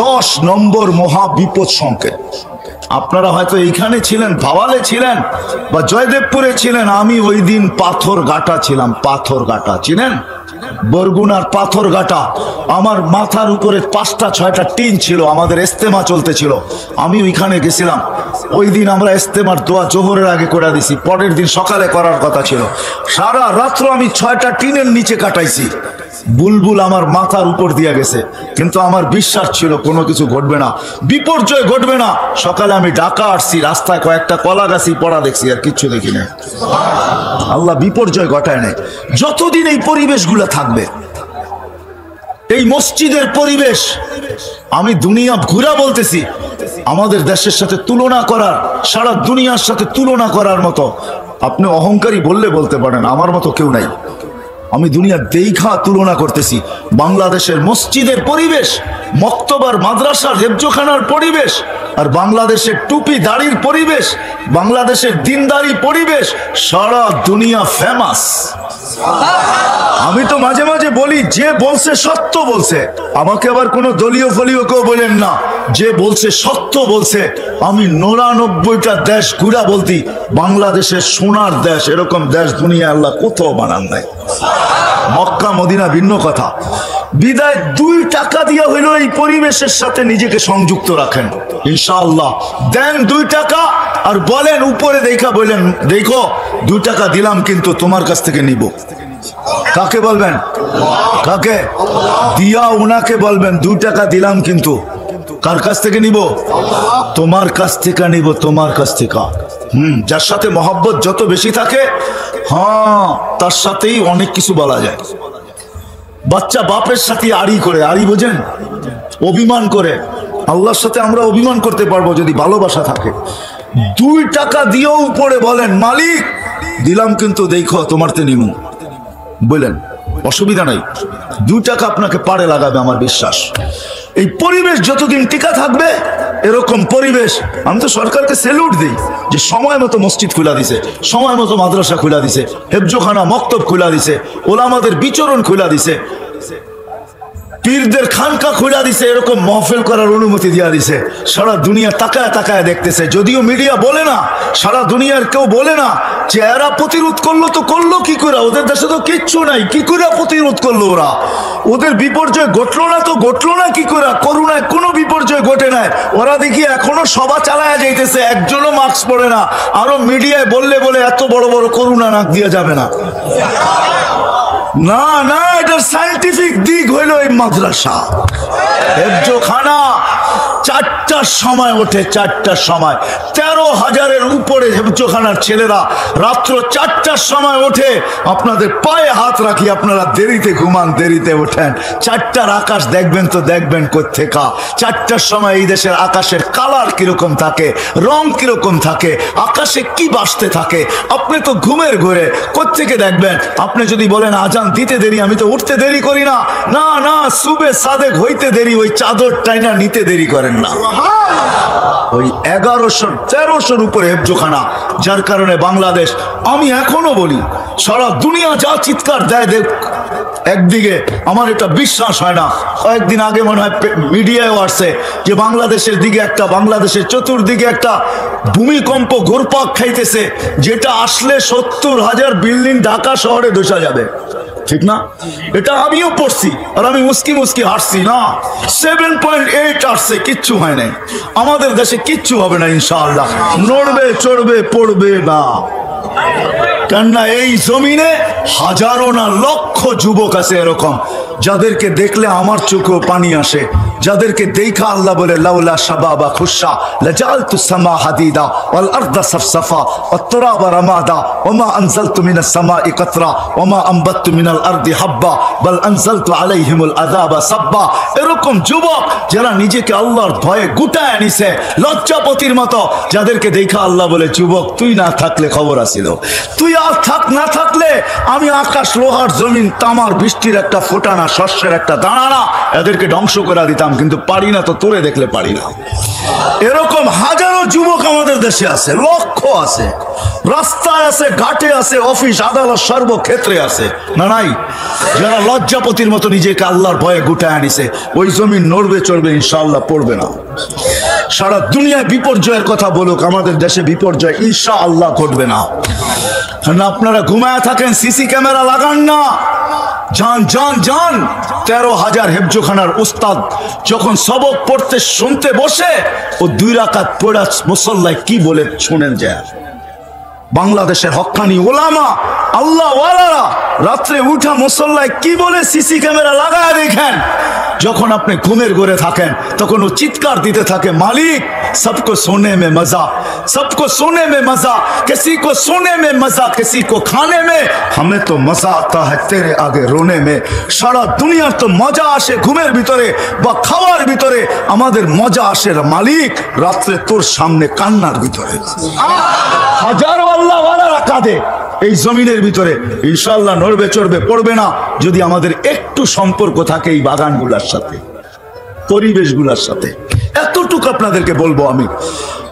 10 নম্বর মহা বিপদ সংকেত। আপনারা হয়তো এইখানে ছিলেন, ভাওয়ালে ছিলেন বা জয়দেবপুরে ছিলেন। আমি ওই দিন পাথরঘাটা ছিলাম। পাথরঘাটা চিনেন? বরগুনার পাথরঘাটা। আমার মাথার উপরে 5টা-6টা টিন ছিল, আমাদের ইস্তেমা চলতেছিল। আমি ওইখানে গেছিলাম। ওই দিন আমরা ইস্তেমার দোয়া জোহরের আগে করে দিছি, পরের দিন সকালে করার কথা ছিল। সারা রাত্র আমি 6টা টিনের নিচে কাটাইছি। বুলবুল আমার মাথার উপর দিয়ে গেছে, কিন্তু আমার বিশ্বাস ছিল কোনো কিছু ঘটবে না, বিপর্যয় ঘটবে না। সকালে আমি ঢাকা আসছি, রাস্তায় কয়েকটা কলা গাছি পড়া দেখছি, আর কিচ্ছু দেখি না। আল্লাহ বিপর্যয় ঘটায় নাই। যতদিন এই পরিবেশগুলো থাকবে, এই মসজিদের পরিবেশ, আমি দুনিয়া ঘুরা বলতেছি, আমাদের দেশের সাথে তুলনা করার, সারা দুনিয়ার সাথে তুলনা করার মতো, আপনি অহংকারী বললে বলতে পারেন, আমার মতো কেউ নাই। আমি দুনিয়ার দেখা তুলনা করতেছি। বাংলাদেশের মসজিদের পরিবেশ, মক্তবার মাদ্রাসার হেফজোখানার পরিবেশ, আর বাংলাদেশের টুপি দাড়ির পরিবেশ, বাংলাদেশের দিনদারি পরিবেশ, সারা দুনিয়া ফেমাস। আমি তো মাঝে মাঝে বলি, যে বলছে সত্য বলছে। আমাকে আবার কোনো দলীয় ফলীয় কেউ বলেন না, যে বলছে সত্য বলছে। আমি 99টা দেশ ঘুরা বলতি, বাংলাদেশের সোনার দেশ, এরকম দেশ দুনিয়া আল্লাহ কোথাও বানান নাই। মক্কা মদিনা ভিন্ন কথা। বিদায় 2 টাকা দিয়া হইল এই পরিবেশের সাথে নিজেকে সংযুক্ত রাখেন, ইনশাআল্লাহ। দেন 2 টাকা আর বলেন, উপরে দেখা বলেন, দেখো 2 টাকা দিলাম কিন্তু তোমার কাছ থেকে নিব। কাকে বলবেন? কাকে দিয়া? উনাকে বলবেন 2 টাকা দিলাম কিন্তু কার কাছ থেকে নিব? তোমার কাছ থেকে নিব, তোমার কাছ থেকে। যার সাথে মহব্বত যত বেশি থাকে, হ্যাঁ, তার সাথেই অনেক কিছু বলা যায়। বাচ্চা বাপের সাথে আড়ি করে, আড়ি বোঝেন? অভিমান করে। আল্লাহর সাথে আমরা অভিমান করতে পারবো যদি ভালোবাসা থাকে। 2 টাকা দিয়েও উপরে বলেন, মালিক দিলাম কিন্তু দেখো তোমার তে নিমু, বললেন, অসুবিধা নাই। 2 টাকা আপনাকে পারে লাগাবে, আমার বিশ্বাস। এই পরিবেশ যতদিন টিকা থাকবে, এরকম পরিবেশ, আমি তো সরকারকে স্যালুট দিই যে সময় মতো মসজিদ খুলা দিছে, সময় মতো মাদ্রাসা খুলা দিছে, হেফজোখানা মক্তব খুলা দিছে, ওলামাদের বিচরণ খুলা দিছে, পীরদের খানকা খুলা দিছে, এরকম মহফিল করার অনুমতি দিয়া দিছে। সারা দুনিয়া তাকায় তাকায় দেখতেছে। যদিও মিডিয়া বলে না, সারা দুনিয়ার কেউ বলে না যে এরা প্রতিরোধ করলো, তো করলো কি করে? ওদের দেশে তো কিচ্ছু নাই, কি করে প্রতিরোধ করলো ওরা? ওদের বিপর্যয় ঘটলো না তো ঘটলো না কি করে? করোনায় কোনো বিপর্যয় ঘটে নাই। ওরা দেখি এখনো সভা চালায়া যাইতেছে, একজনও মাস্ক পরে না। আরো মিডিয়ায় বললে বলে এত বড় বড় করোনা নাক দিয়ে যাবে না। না না, এটার সায়েন্টিফিক দিক হইল এই মাদ্রাসা হেফজোখানা 4টার সময় ওঠে, 4টার সময়। 13,000-এর উপরে হেফজোখানার ছেলেরা রাত্র 4টার সময় ওঠে। আপনাদের পায়ে হাত রাখি, আপনারা দেরিতে ঘুমান, দেরিতে ওঠেন। 4টার আকাশ দেখবেন তো দেখবেন কোত্থেকা। 4টার সময় এই দেশের আকাশের কালার কিরকম থাকে, রং কিরকম থাকে, আকাশে কি বাসতে থাকে, আপনি তো ঘুমের ঘরে কোত্থেকে দেখবেন? আপনি যদি বলেন আজান দিতে দেরি, আমি তো উঠতে দেরি করি না। না না, সুবে সাদেক হইতে দেরি, ওই চাদর টাইনা নিতে দেরি করেন না। ওই 1100-1300-র উপরে হেফজোখানা, যার কারণে বাংলাদেশ, আমি এখনো বলি, সারা দুনিয়া যা চিৎকার দেয় দেখ, একদিকে আমার এটা বিশ্বাস হয় না। কয়েকদিন আগে মনে হয় মিডিয়ায় আসছে যে বাংলাদেশের দিকে একটা, বাংলাদেশের চতুর্দিকে একটা ভূমিকম্প ঘুরপাক খাইতেছে, যেটা আসলে 70,000 বিল্ডিং ঢাকা শহরে ধসে যাবে। ঠিক না? এটা আমিও পড়ছি, আর আমি মুস্কি মুস্কি হাসছি। না, 7.8 আসছে, কিচ্ছু হয় নাই। আমাদের দেশে কিচ্ছু হবে না ইনশাআল্লাহ। নড়বে চড়বে পড়বে না। কেননা এই জমিনে হাজারো না লক্ষ যুবক আছে এরকম, যাদেরকে দেখলে আমার চোখেও পানি আসে, যাদেরকে দেখা আল্লাহ বলে লাউলা শাবাবা খুশা লাজালতু সামা হাদিদা ওয়াল আরদা সাফসাফা ওয়াত তুরাবা রামাদা ওমা আনজালতু মিনাস সামাই কাতরা ওমা আমবাতু মিনাল আরদি হাব্বা বাল আনজালতু আলাইহিমুল আযাবা সাব্বা। এরকম যুবক যারা নিজেকে আল্লাহর ভয়ে গুটায় নিছে লজ্জাপতির মতো, যাদেরকে দেখা আল্লাহ বলে যুবক তুই না থাকলে খবর আসিল, তুই আর থাক না থাকলে আমি আকাশ লোহার জমিন তামার বৃষ্টির একটা ফোটানা শস্যের একটা দানা না এদেরকে ধ্বংস করে দিতাম, কিন্তু পারি না তো, তোরে দেখলে পারি না। এরকম হাজারো যুবক আমাদের দেশে আছে, লক্ষ আছে, রাস্তায় আছে, ঘাটে আছে, অফিস আদালত সর্বক্ষেত্রে আছে, না নাই? যারা লজ্জাপতির মতো নিজেকে আল্লাহর ভয়ে গুটায় আনিছে, ওই জমিন নড়বে চড়বে ইনশাআল্লাহ, পড়বে না। সারা দুনিয়ায় বিপর্যয়ের কথা বলুক, আমাদের দেশে বিপর্যয় ইনশাআল্লাহ ঘটবে না। আপনারা ঘুমায় থাকেন, সিসি ক্যামেরা লাগান না, যান যান যান। 13,000 হেফজোখানার উস্তাদ যখন সবক পড়তে শুনতে বসে, ও 2 রাকাত পড়া মুসল্লায় কি বলে শুনেন যায়। বাংলাদেশের হক্কানি ওলামা আল্লাহ ওয়ালারা রাত্রে উঠা মুসল্লায় কি বলে সিসি ক্যামেরা লাগায় দেখেন। যখন আপনি ঘুমের ঘরে থাকেন তখন ও চিৎকার দিতে থাকে, মালিক सबको सोने में मजा, सबको सोने में मजा, किसी को सोने में मजा, किसी को खाने में, हमें तो मजा आता है तेरे आगे रोने में। सारा दुनियार तो मजा আসে ঘুমের ভিতরে বা খাওয়ার ভিতরে, আমাদের মজা আসে মালিক রাত্রে তোর সামনে কান্নার ভিতরে। হাজারো আল্লাহ ওয়ালারা কাঁদে এই জমিনের ভিতরে, ইনশাআল্লাহ নড়বে চড়বে পড়বে না যদি আমাদের একটু সম্পর্ক থাকে এই বাগানগুলোর সাথে, পরিবেশগুলোর সাথে। এতটুকু আপনাদেরকে বলবো, আমি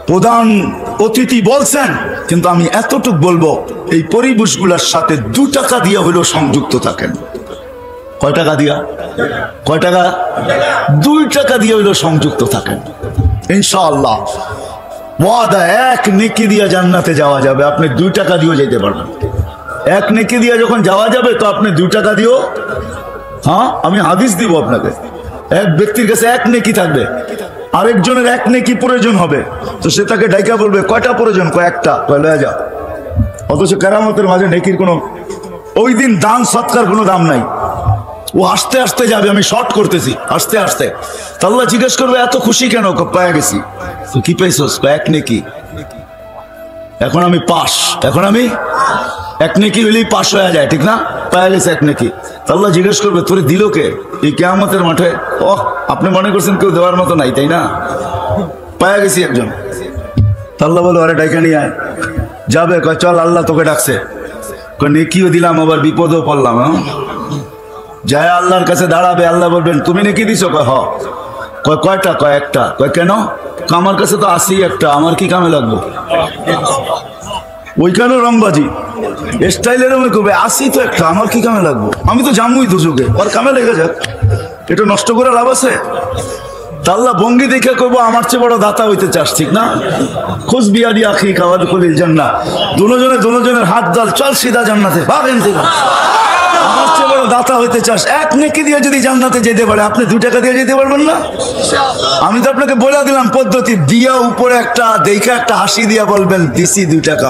প্রধান অতিথি বলছেন, কিন্তু আমি এতটুকু বলবো, এই পরিবেশগুলোর সাথে 2 টাকা দিয়ে হলেও সংযুক্ত থাকেন। কয় টাকা দিয়া? কয় টাকা? 2 টাকা দিয়ে হলেও সংযুক্ত থাকেন ইনশাআল্লাহ। ওয়াদা, 1 নেকি দিয়ে জান্নাতে যাওয়া যাবে, আপনি 2 টাকা দিয়েও যেতে পারবেন। 1 নেকি দিয়ে যখন যাওয়া যাবে তো আপনি 2 টাকা দিও। হ্যাঁ, আমি হাদিস দিব আপনাকে। এক ব্যক্তির কাছে 1 নেকি থাকবে, আরেকজনের 1 নেকি প্রয়োজন হবে, তো সে তাকে ডাইকা বলবে কয়টা প্রয়োজন? কয় 1টা। কয় লয়ে যা। অথচ কেরামতের মাঝে নেকির কোনো, ওই দিন দান সৎকার কোনো দাম নাই। ও আস্তে আস্তে যাবে, আমি শর্ট করতেছি, আস্তে আস্তে। আল্লাহ জিজ্ঞেস করবে এত খুশি কেন? পায়া গেছি। তো কি পাইছস? 1 নেকি। এখন আমি পাস, এখন আমি 1 নেকি হলেই পাস হয়ে যায়, ঠিক না? পায়া গেছে 1 নেকি। আল্লাহ জিজ্ঞেস করবে তোরে দিল কে এই কিয়ামতের মাঠে? ওহ, আপনি মনে করছেন কেউ দেওয়ার মতো নাই, তাই না? পায়া গেছি একজন। আল্লাহ বলো আরে ডাইকা নিয়ে আয়। যাবে, কয় চল আল্লাহ তোকে ডাকছে। কয় নেকিও দিলাম আবার বিপদও পড়লাম। হ্যাঁ, যায় আল্লাহর কাছে দাঁড়াবে, আল্লাহ বলবেন তুমি নেকি দিছো? কয় হ। কয় কয়টা? কয় 1টা। কয় কেন? আমার কাছে তো আসি 1টা, আমার কি কামে লাগবো? ওইখানেও রংবাজি স্টাইলের মনে করবে, আসি তো 1টা, আমার কি কামে লাগবো? আমি তো জামুই দুযুগে, ওর কামে লেগে যাক, এটা নষ্ট করে লাভ আছে? আল্লাহ ভঙ্গি দেখে করবো আমার চেয়ে বড় দাতা হইতে চাস, ঠিক না? খুশ বিয়াদি আখি খাওয়ার খুলিল জান্নাত, দুজনের হাত দাল, চল সিধা জান্নাতে, ভাবেন থেকে আমার চেয়ে বড় দাতা হইতে চাস, 1 নেকি দিয়ে যদি জান্নাতে যেতে পারে, আপনি 2 টাকা দিয়ে যেতে পারবেন না? আমি তো আপনাকে বলে দিলাম পদ্ধতি, দিয়া উপরে একটা দেখে একটা হাসি দিয়া বলবেন দিছি 2 টাকা,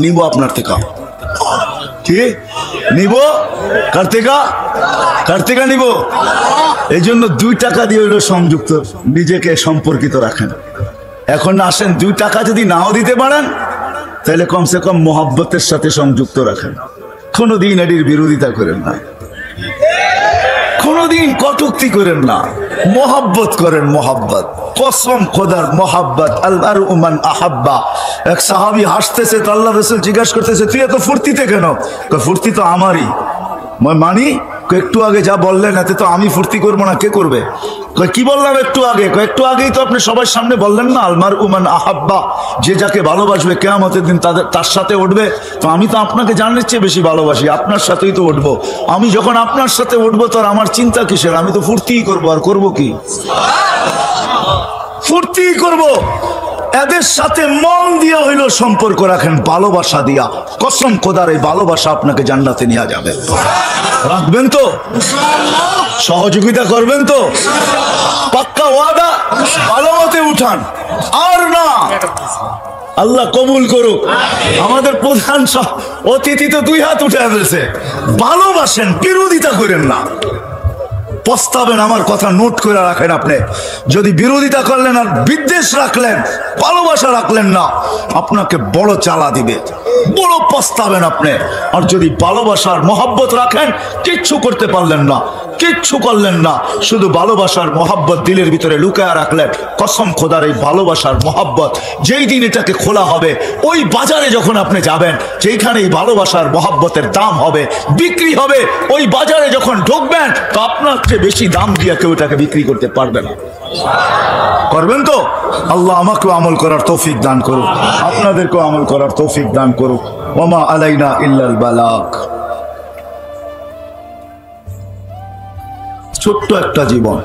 নিব আপনার থেকে। ঠিক নিব, কার থেকে নিব? এই জন্য 2 টাকা দিয়ে হইলো সংযুক্ত, নিজেকে সম্পর্কিত রাখেন। এখন আসেন 2 টাকা যদি নাও দিতে পারেন, তাহলে কমসে কম মোহাব্বতের সাথে সংযুক্ত রাখেন। কোনদিন এটির বিরোধিতা করেন না, কোনদিন কটূক্তি করেন না, মোহাব্বত করেন। মোহাব্বত, কসম খোদার মোহাব্বত, আল্লাহর উমান আহাব্বা। এক সাহাবী হাসতেছে, তো আল্লাহ রাসূল জিজ্ঞাসা করতেছে তুই এত ফুর্তিতে কেন? ফুর্তি তো আমারই। মানি? একটু আগে যা বললেন এতে তো আমি ফুর্তি করবো না, কে করবে? কি বললাম একটু আগে? একটু আগেই তো আপনি সবার সামনে বললেন না, আলমার উমান আহাব্বা, যে যাকে ভালোবাসবে কিয়ামতের দিন তার সাথে উঠবে। তো আমি তো আপনাকে জানার চেয়ে বেশি ভালোবাসি, আপনার সাথেই তো উঠবো। আমি যখন আপনার সাথে উঠবো তো আমার চিন্তা কিসের? আমি তো ফুর্তিই করবো, আর করবো কি? ফুর্তিই করবো। এদের সাথে মন দিয়ে হইল সম্পর্ক রাখেন, ভালোবাসা দিয়া। কসম খোদার এই ভালোবাসা আপনাকে জান্নাতে নিয়ে যাবে। রাখবেন তো? সহযোগিতা করবেন তো? পাক্কা ওয়াদা? ভালো মতে উঠান। আর না আল্লাহ কবুল করুক। আমাদের প্রধান অতিথি তো 2 হাত উঠে ফেলছে। ভালোবাসেন, বিরোধিতা করেন না। পস্তাবেন, আমার কথা নোট করে রাখেন। আপনি যদি বিরোধিতা করলেন আর বিদ্বেষ রাখলেন, ভালোবাসা রাখলেন না, আপনাকে বড় চালা দিবে, বড় পস্তাবেন আপনি। আর যদি ভালোবাসার মহব্বত রাখেন, কিচ্ছু করতে পারলেন না, কিচ্ছু করলেন না, শুধু ভালোবাসার মহব্বত দিলের ভিতরে লুকায়া রাখলেন। কসম খোদার, এই ভালোবাসার মহব্বত যেই দিন এটাকে খোলা হবে, ওই বাজারে যখন আপনি যাবেন, যেখানে এই ভালোবাসার মহব্বতের দাম হবে, বিক্রি হবে, ওই বাজারে যখন ঢুকবেন, তো আপনার চেয়ে বেশি দাম দিয়ে কেউ এটাকে বিক্রি করতে পারবে না। করবেন তো? আল্লাহ আমাকেও আমল করার তৌফিক দান করুক, আপনাদেরকেও আমল করার তৌফিক দান করুক। ওমা আলাইনা ইল্লাল বালাগ। ছোট্ট একটা জীবন,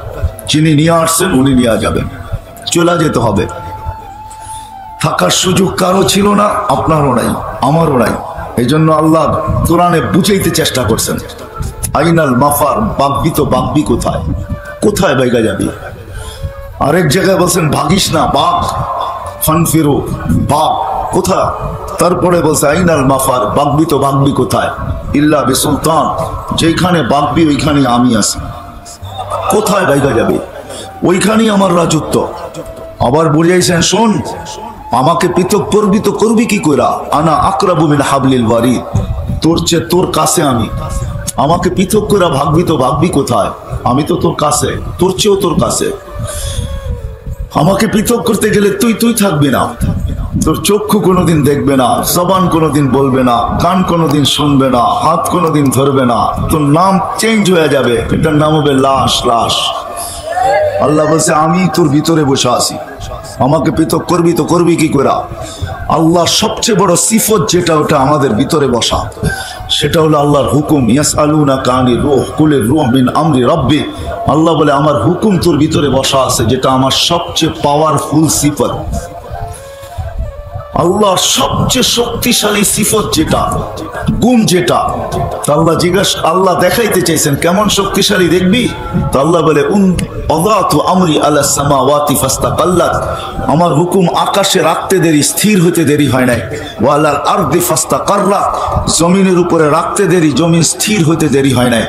যিনি নিয়ে আসছেন উনি নিয়ে যাবেন, চলে যেতে হবে। থাকার সুযোগ কারো ছিল না, আপনারও নাই, আমারও নাই। এই জন্য আল্লাহ কোরআনে বুঝাইতে চেষ্টা করছেন, আইনাল মাফার, বাগবি তো বাগবি কোথায়, কোথায় বাইগা যাবি। আরেক জায়গায় বলছেন ভাগিস না, বাঘ, ফানফিরো, বাঘ কোথায়। তারপরে বলছে আইনাল মাফার, বাগবি তো বাগবি কোথায়, ইল্লা বিসুলতান, যেখানে বাগবি ওইখানে আমি আছি। কোথায় বাইগা যাবে, ওইখানেই আমার রাজত্ব। আবার বুঝাইছেন, শোন, আমাকে পৃথক করবি তো করবি কি কইরা, আনা আকরাবু মিন হাবলিল ওয়ারিদ, তোর চেয়ে তোর কাছে আমি। আমাকে পৃথক করে ভাগবি তো ভাগবি কোথায়, আমি তো তোর কাছে, তোর চেয়েও তোর কাছে। আমাকে পৃথক করতে গেলে তুই থাকবি না, তোর চক্ষু কোনোদিন দেখবে না, জবান কোনোদিন বলবে না, কান কোনোদিন শুনবে না, হাত কোনোদিন ধরবে না, তোর নাম চেঞ্জ হয়ে যাবে, এটার নাম হবে লাশ। লাশ। আল্লাহ বলছে আমি তোর ভিতরে বসে আছি, আমাকে পৃথক করবি তো করবি কি করে। আল্লাহ সবচেয়ে বড় সিফত যেটা, ওটা আমাদের ভিতরে বসা, সেটা হলো আল্লাহর হুকুম। ইয়াসআলুনাকা আনির রূহ কুলির রূহ মিন আমরি রাব্বি। আল্লাহ বলে আমার হুকুম তোর ভিতরে বসা আছে, যেটা আমার সবচেয়ে পাওয়ারফুল সিফত। আল্লাহ সবচেয়ে শক্তিশালী সিফত যেটা, গুণ যেটা। আল্লাহ আল্লাহ দেখাইতে চাইছেন কেমন শক্তিশালী দেখবি। তো আল্লাহ বলে ওয়াদাতু আমরি আলা সামাওয়াতি ফাস্তাকাল্লাত, আমার হুকুম আকাশে রাখতে দেরি, স্থির হতে দেরি হয় নাই। ওয়া আলাল আরদি ফাস্তাকাররাত, জমিনের উপরে রাখতে দেরি, জমিন স্থির হতে দেরি হয় নাই।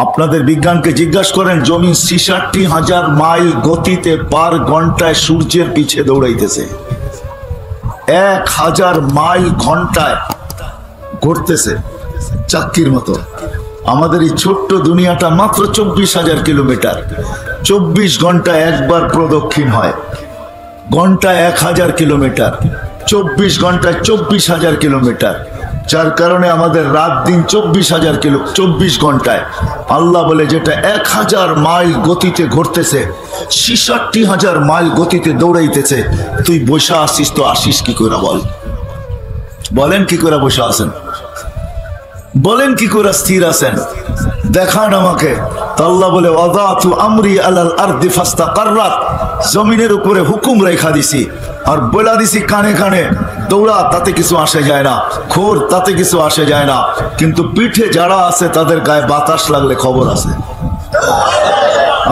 আপনাদের বিজ্ঞানকে জিজ্ঞাসা করেন, জমিন ৬৬,০০০ মাইল গতিতে পার ঘন্টায় সূর্যের পিছে দৌড়াইতেছে, ১,০০০ মাইল ঘন্টায় ঘুরতেছে চাক্কির মতো। আমাদের এই ছোট্ট দুনিয়াটা মাত্র ২৪,০০০ কিলোমিটার, ২৪ ঘন্টায় একবার প্রদক্ষিণ হয়। ঘন্টায় ১,০০০ কিলোমিটার, ২৪ ঘন্টায় ২৪,০০০ কিলোমিটার, যার কারণে আমাদের রাত দিন ২৪ ঘন্টায়। আল্লাহ বলে যেটা ১,০০০ মাইল গতিতে ঘুরতেছে, ৬৬,০০০ মাইল গতিতে দৌড়াইতেছে, তুই বসে আসিস তো আসিস কি করে? বলেন কি করে বসে আছেন? বলেন কি করে স্থির আছেন? দেখান আমাকে। আল্লাহ বলে ওয়াদাতু আমরি আলাল আরদি ফাস্তাকাররাত, জমিনের উপরে হুকুম রেখা দিছি আর বলা দিছি কানে কানে দৌড়া, তাতে কিছু আসে যায় না, খোর তাতে কিছু আসে যায় না, কিন্তু পিঠে যারা আছে তাদের গায়ে বাতাস লাগলে খবর আছে।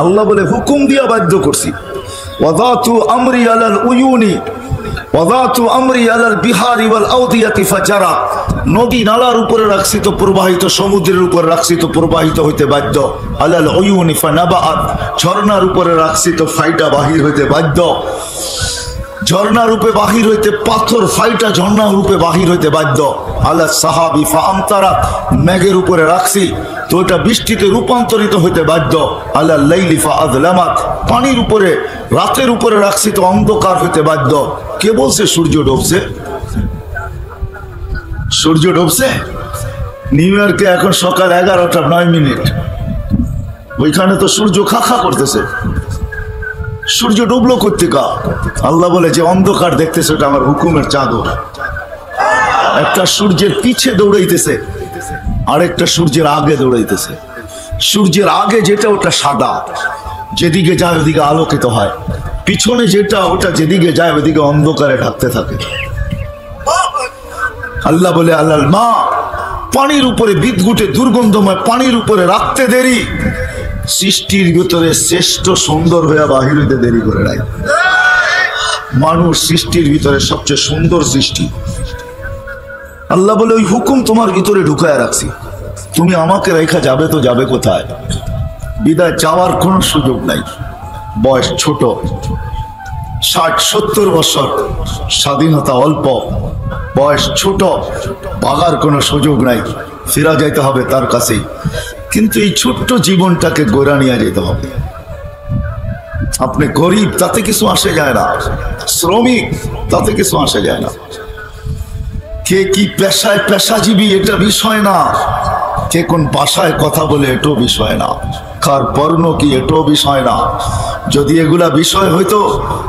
আল্লাহ বলে হুকুম দিয়া বাধ্য করছি। ওয়াদাতু আমরি আলাল উয়ুনি ওয়াদাতু আমরি আলাল বিহারি ওয়াল আওদিয়াতি ফাজারা, নদী নালার উপরে রাখছি তো প্রবাহিত, সমুদ্রের উপরে রাখছি তো প্রবাহিত হইতে বাধ্য। আলাল উয়ুনি ফানাবাআত, ঝর্ণার উপরে রাখছি তো ফাইটা বাহির হইতে বাধ্য। ঝর্ণা রূপে বাহির হইতে, পাথর ফাইটা ঝর্ণা রূপে বাহির হইতে বাধ্য। আলা সাহাবি ফাআমতারাত, মেঘের উপরে রাখছি তো এটা বৃষ্টিতে রূপান্তরিত হইতে বাধ্য। আলা লাইলি ফাআযলামাত, পানির উপরে রাতের উপরে রাখছি তো অন্ধকার হইতে বাধ্য। কে বলছে সূর্য ডুবছে? সূর্য ডুবছে নিউ ইয়র্কে এখন সকাল 11:09। ওইখানে তো সূর্য খাখা করতেছে। সূর্য ডুবলো কোত্থেকা? আল্লাহ বলে যে অন্ধকার দেখতেছে ওটা আমার হুকুমের চাদর। একটা সূর্যের পিছে দৌড়াইতেছে, আরেকটা সূর্যের আগে দৌড়াইতেছে। সূর্যের আগে যেটা ওটা সাদা, যেদিকে যায় ওদিকে আলোকিত হয়। পিছনে যেটা ওটা যেদিকে যায় ওদিকে অন্ধকারে ঢাকতে থাকে। আল্লাহ বলে আল্লাহ মা, পানির উপরে বিদঘুটে দুর্গন্ধময় পানির উপরে রাখতে দেরি, সৃষ্টির ভিতরে শ্রেষ্ঠ সুন্দর হইয়া বাহির হইতে দেরি করে নাই। মানুষ সৃষ্টির ভিতরে সবচেয়ে সুন্দর সৃষ্টি। আল্লাহ বলে ওই হুকুম তোমার ভিতরে ঢুকায় রাখছি, তুমি আমাকে রেখা যাবে তো যাবে কোথায়? বিদায় চাওয়ার কোনো সুযোগ নাই। বয়স ছোট, 60-70 বছর, স্বাধীনতা অল্প, বয়স ছোট, ভাগার কোনো সুযোগ নাই, ফিরা যাইতে হবে তার কাছেই। কিন্তু এই ছোট্ট জীবনটাকে গোড়া নিয়ে যেতে হবে। আপনি গরিব তাতে কিছু আসে যায় না, শ্রমিক তাতে কিছু আসে যায় না, কে কি পেশায় পেশাজীবী এটা বিষয় না, কে কোন ভাষায় কথা বলে এটাও বিষয় না, কার বর্ণ কি এটাও বিষয় না। যদি এগুলা বিষয় হইতো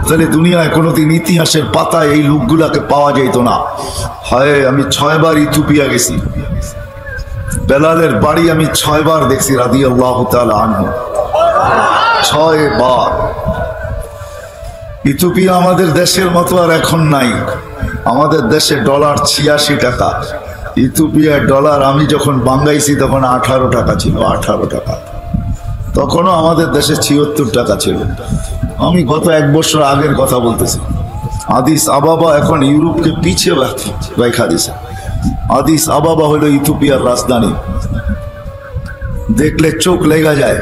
তাহলে দুনিয়ায় কোনোদিন ইতিহাসের পাতায় এই লোকগুলাকে পাওয়া যেত না। হয় আমি 6 বার ইথিওপিয়া গেছি, বেলালের বাড়ি আমি 6 বার দেখছি রাদিয়াল্লাহু তাআলা আনহু, 6 বার। ইথিওপিয়া আমাদের দেশের মতো আর এখন নাই। আমাদের দেশে ডলার 86 টাকা, ইথিওপিয়ার ডলার আমি যখন বাঙ্গাইছি তখন 18 টাকা ছিল, 18 টাকা। তখনও আমাদের দেশে 76 টাকা ছিল। আমি গত 1 বছর আগের কথা বলতেছি। আদিস আবাবা এখন ইউরোপকে পিছিয়ে রেখা দিছে। আদিস আবাবা হলো ইথিওপিয়ার রাজধানী। দেখলে চোখ লেগে যায়,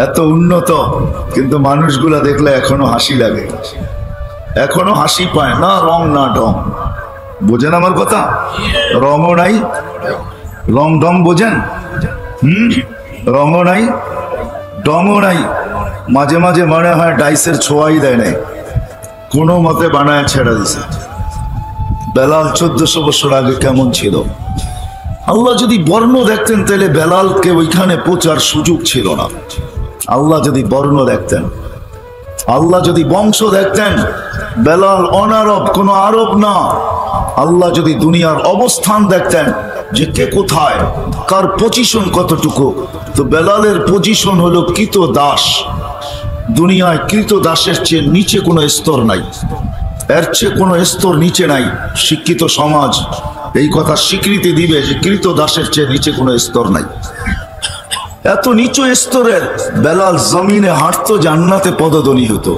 এত উন্নত, কিন্তু মানুষগুলা দেখলে এখনো হাসি লাগে, এখনো হাসি পায় না, রং না ঢং। বোঝেন আমার কথা? রঙও নাই, রং ঢং বোঝেন? রঙও নাই, ঢংও নাই। মাঝে মাঝে মনে হয় ডাইসের ছোঁয়াই দেয় নাই, কোনো মতে বানায় ছেড়ে দিছে। বেলাল 1400 বছর আগে কেমন ছিল? আল্লাহ যদি বর্ণ দেখতেন তাহলে বেলালকে ওইখানে পৌঁছার সুযোগ ছিল না। আল্লাহ যদি বর্ণ দেখতেন, আল্লাহ যদি বংশ দেখতেন, বেলাল অনারব, কোনো আরব না। আল্লাহ যদি দুনিয়ার অবস্থান দেখতেন যে কে কোথায়, কার পজিশন কতটুকু, তো বেলালের পজিশন হলো কৃত দাস। দুনিয়ায় কৃত দাসের চেয়ে নিচে কোনো স্তর নাই, এর চেয়ে কোনো স্তর নিচে নাই। শিক্ষিত সমাজ এই কথা স্বীকৃতি দিবে যে কৃত দাসের চেয়ে নিচে কোনো স্তর নাই। এত নিচু স্তরের বেলাল জমিনে হাঁটতো, জান্নাতে পদধ্বনি হতো।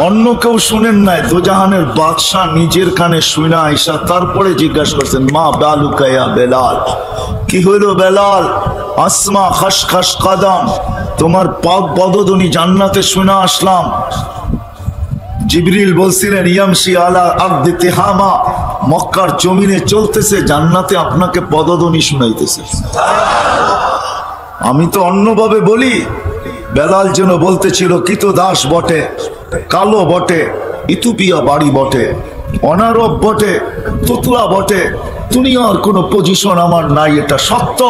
অন্য কেউ শুনেন নাই, দোজাহানের বাদশাহ নিজের কানে শুনা আইসা তারপরে জিজ্ঞাসা করছেন, মা বালুকা ইয়া বেলাল, কি হইলো বেলাল? আসমা খসখস কদম, তোমার পদধ্বনি জান্নাতে শুনা আসলাম। জিবরিল বলছিলেন, ইয়ামশি আলা আরদি তিহামা, মক্কার জমিনে চলতেছে, জান্নাতে আপনাকে পদধ্বনি শুনাইতেছে। আমি তো অন্যভাবে বলি, বেলাল যেন বলতেছিল কৃত দাস বটে, কালো বটে, ইথিওপিয়া বাড়ি বটে, অনারব বটে, তুতলা বটে, দুনিয়ার কোনো পজিশন আমার নাই, এটা সত্য।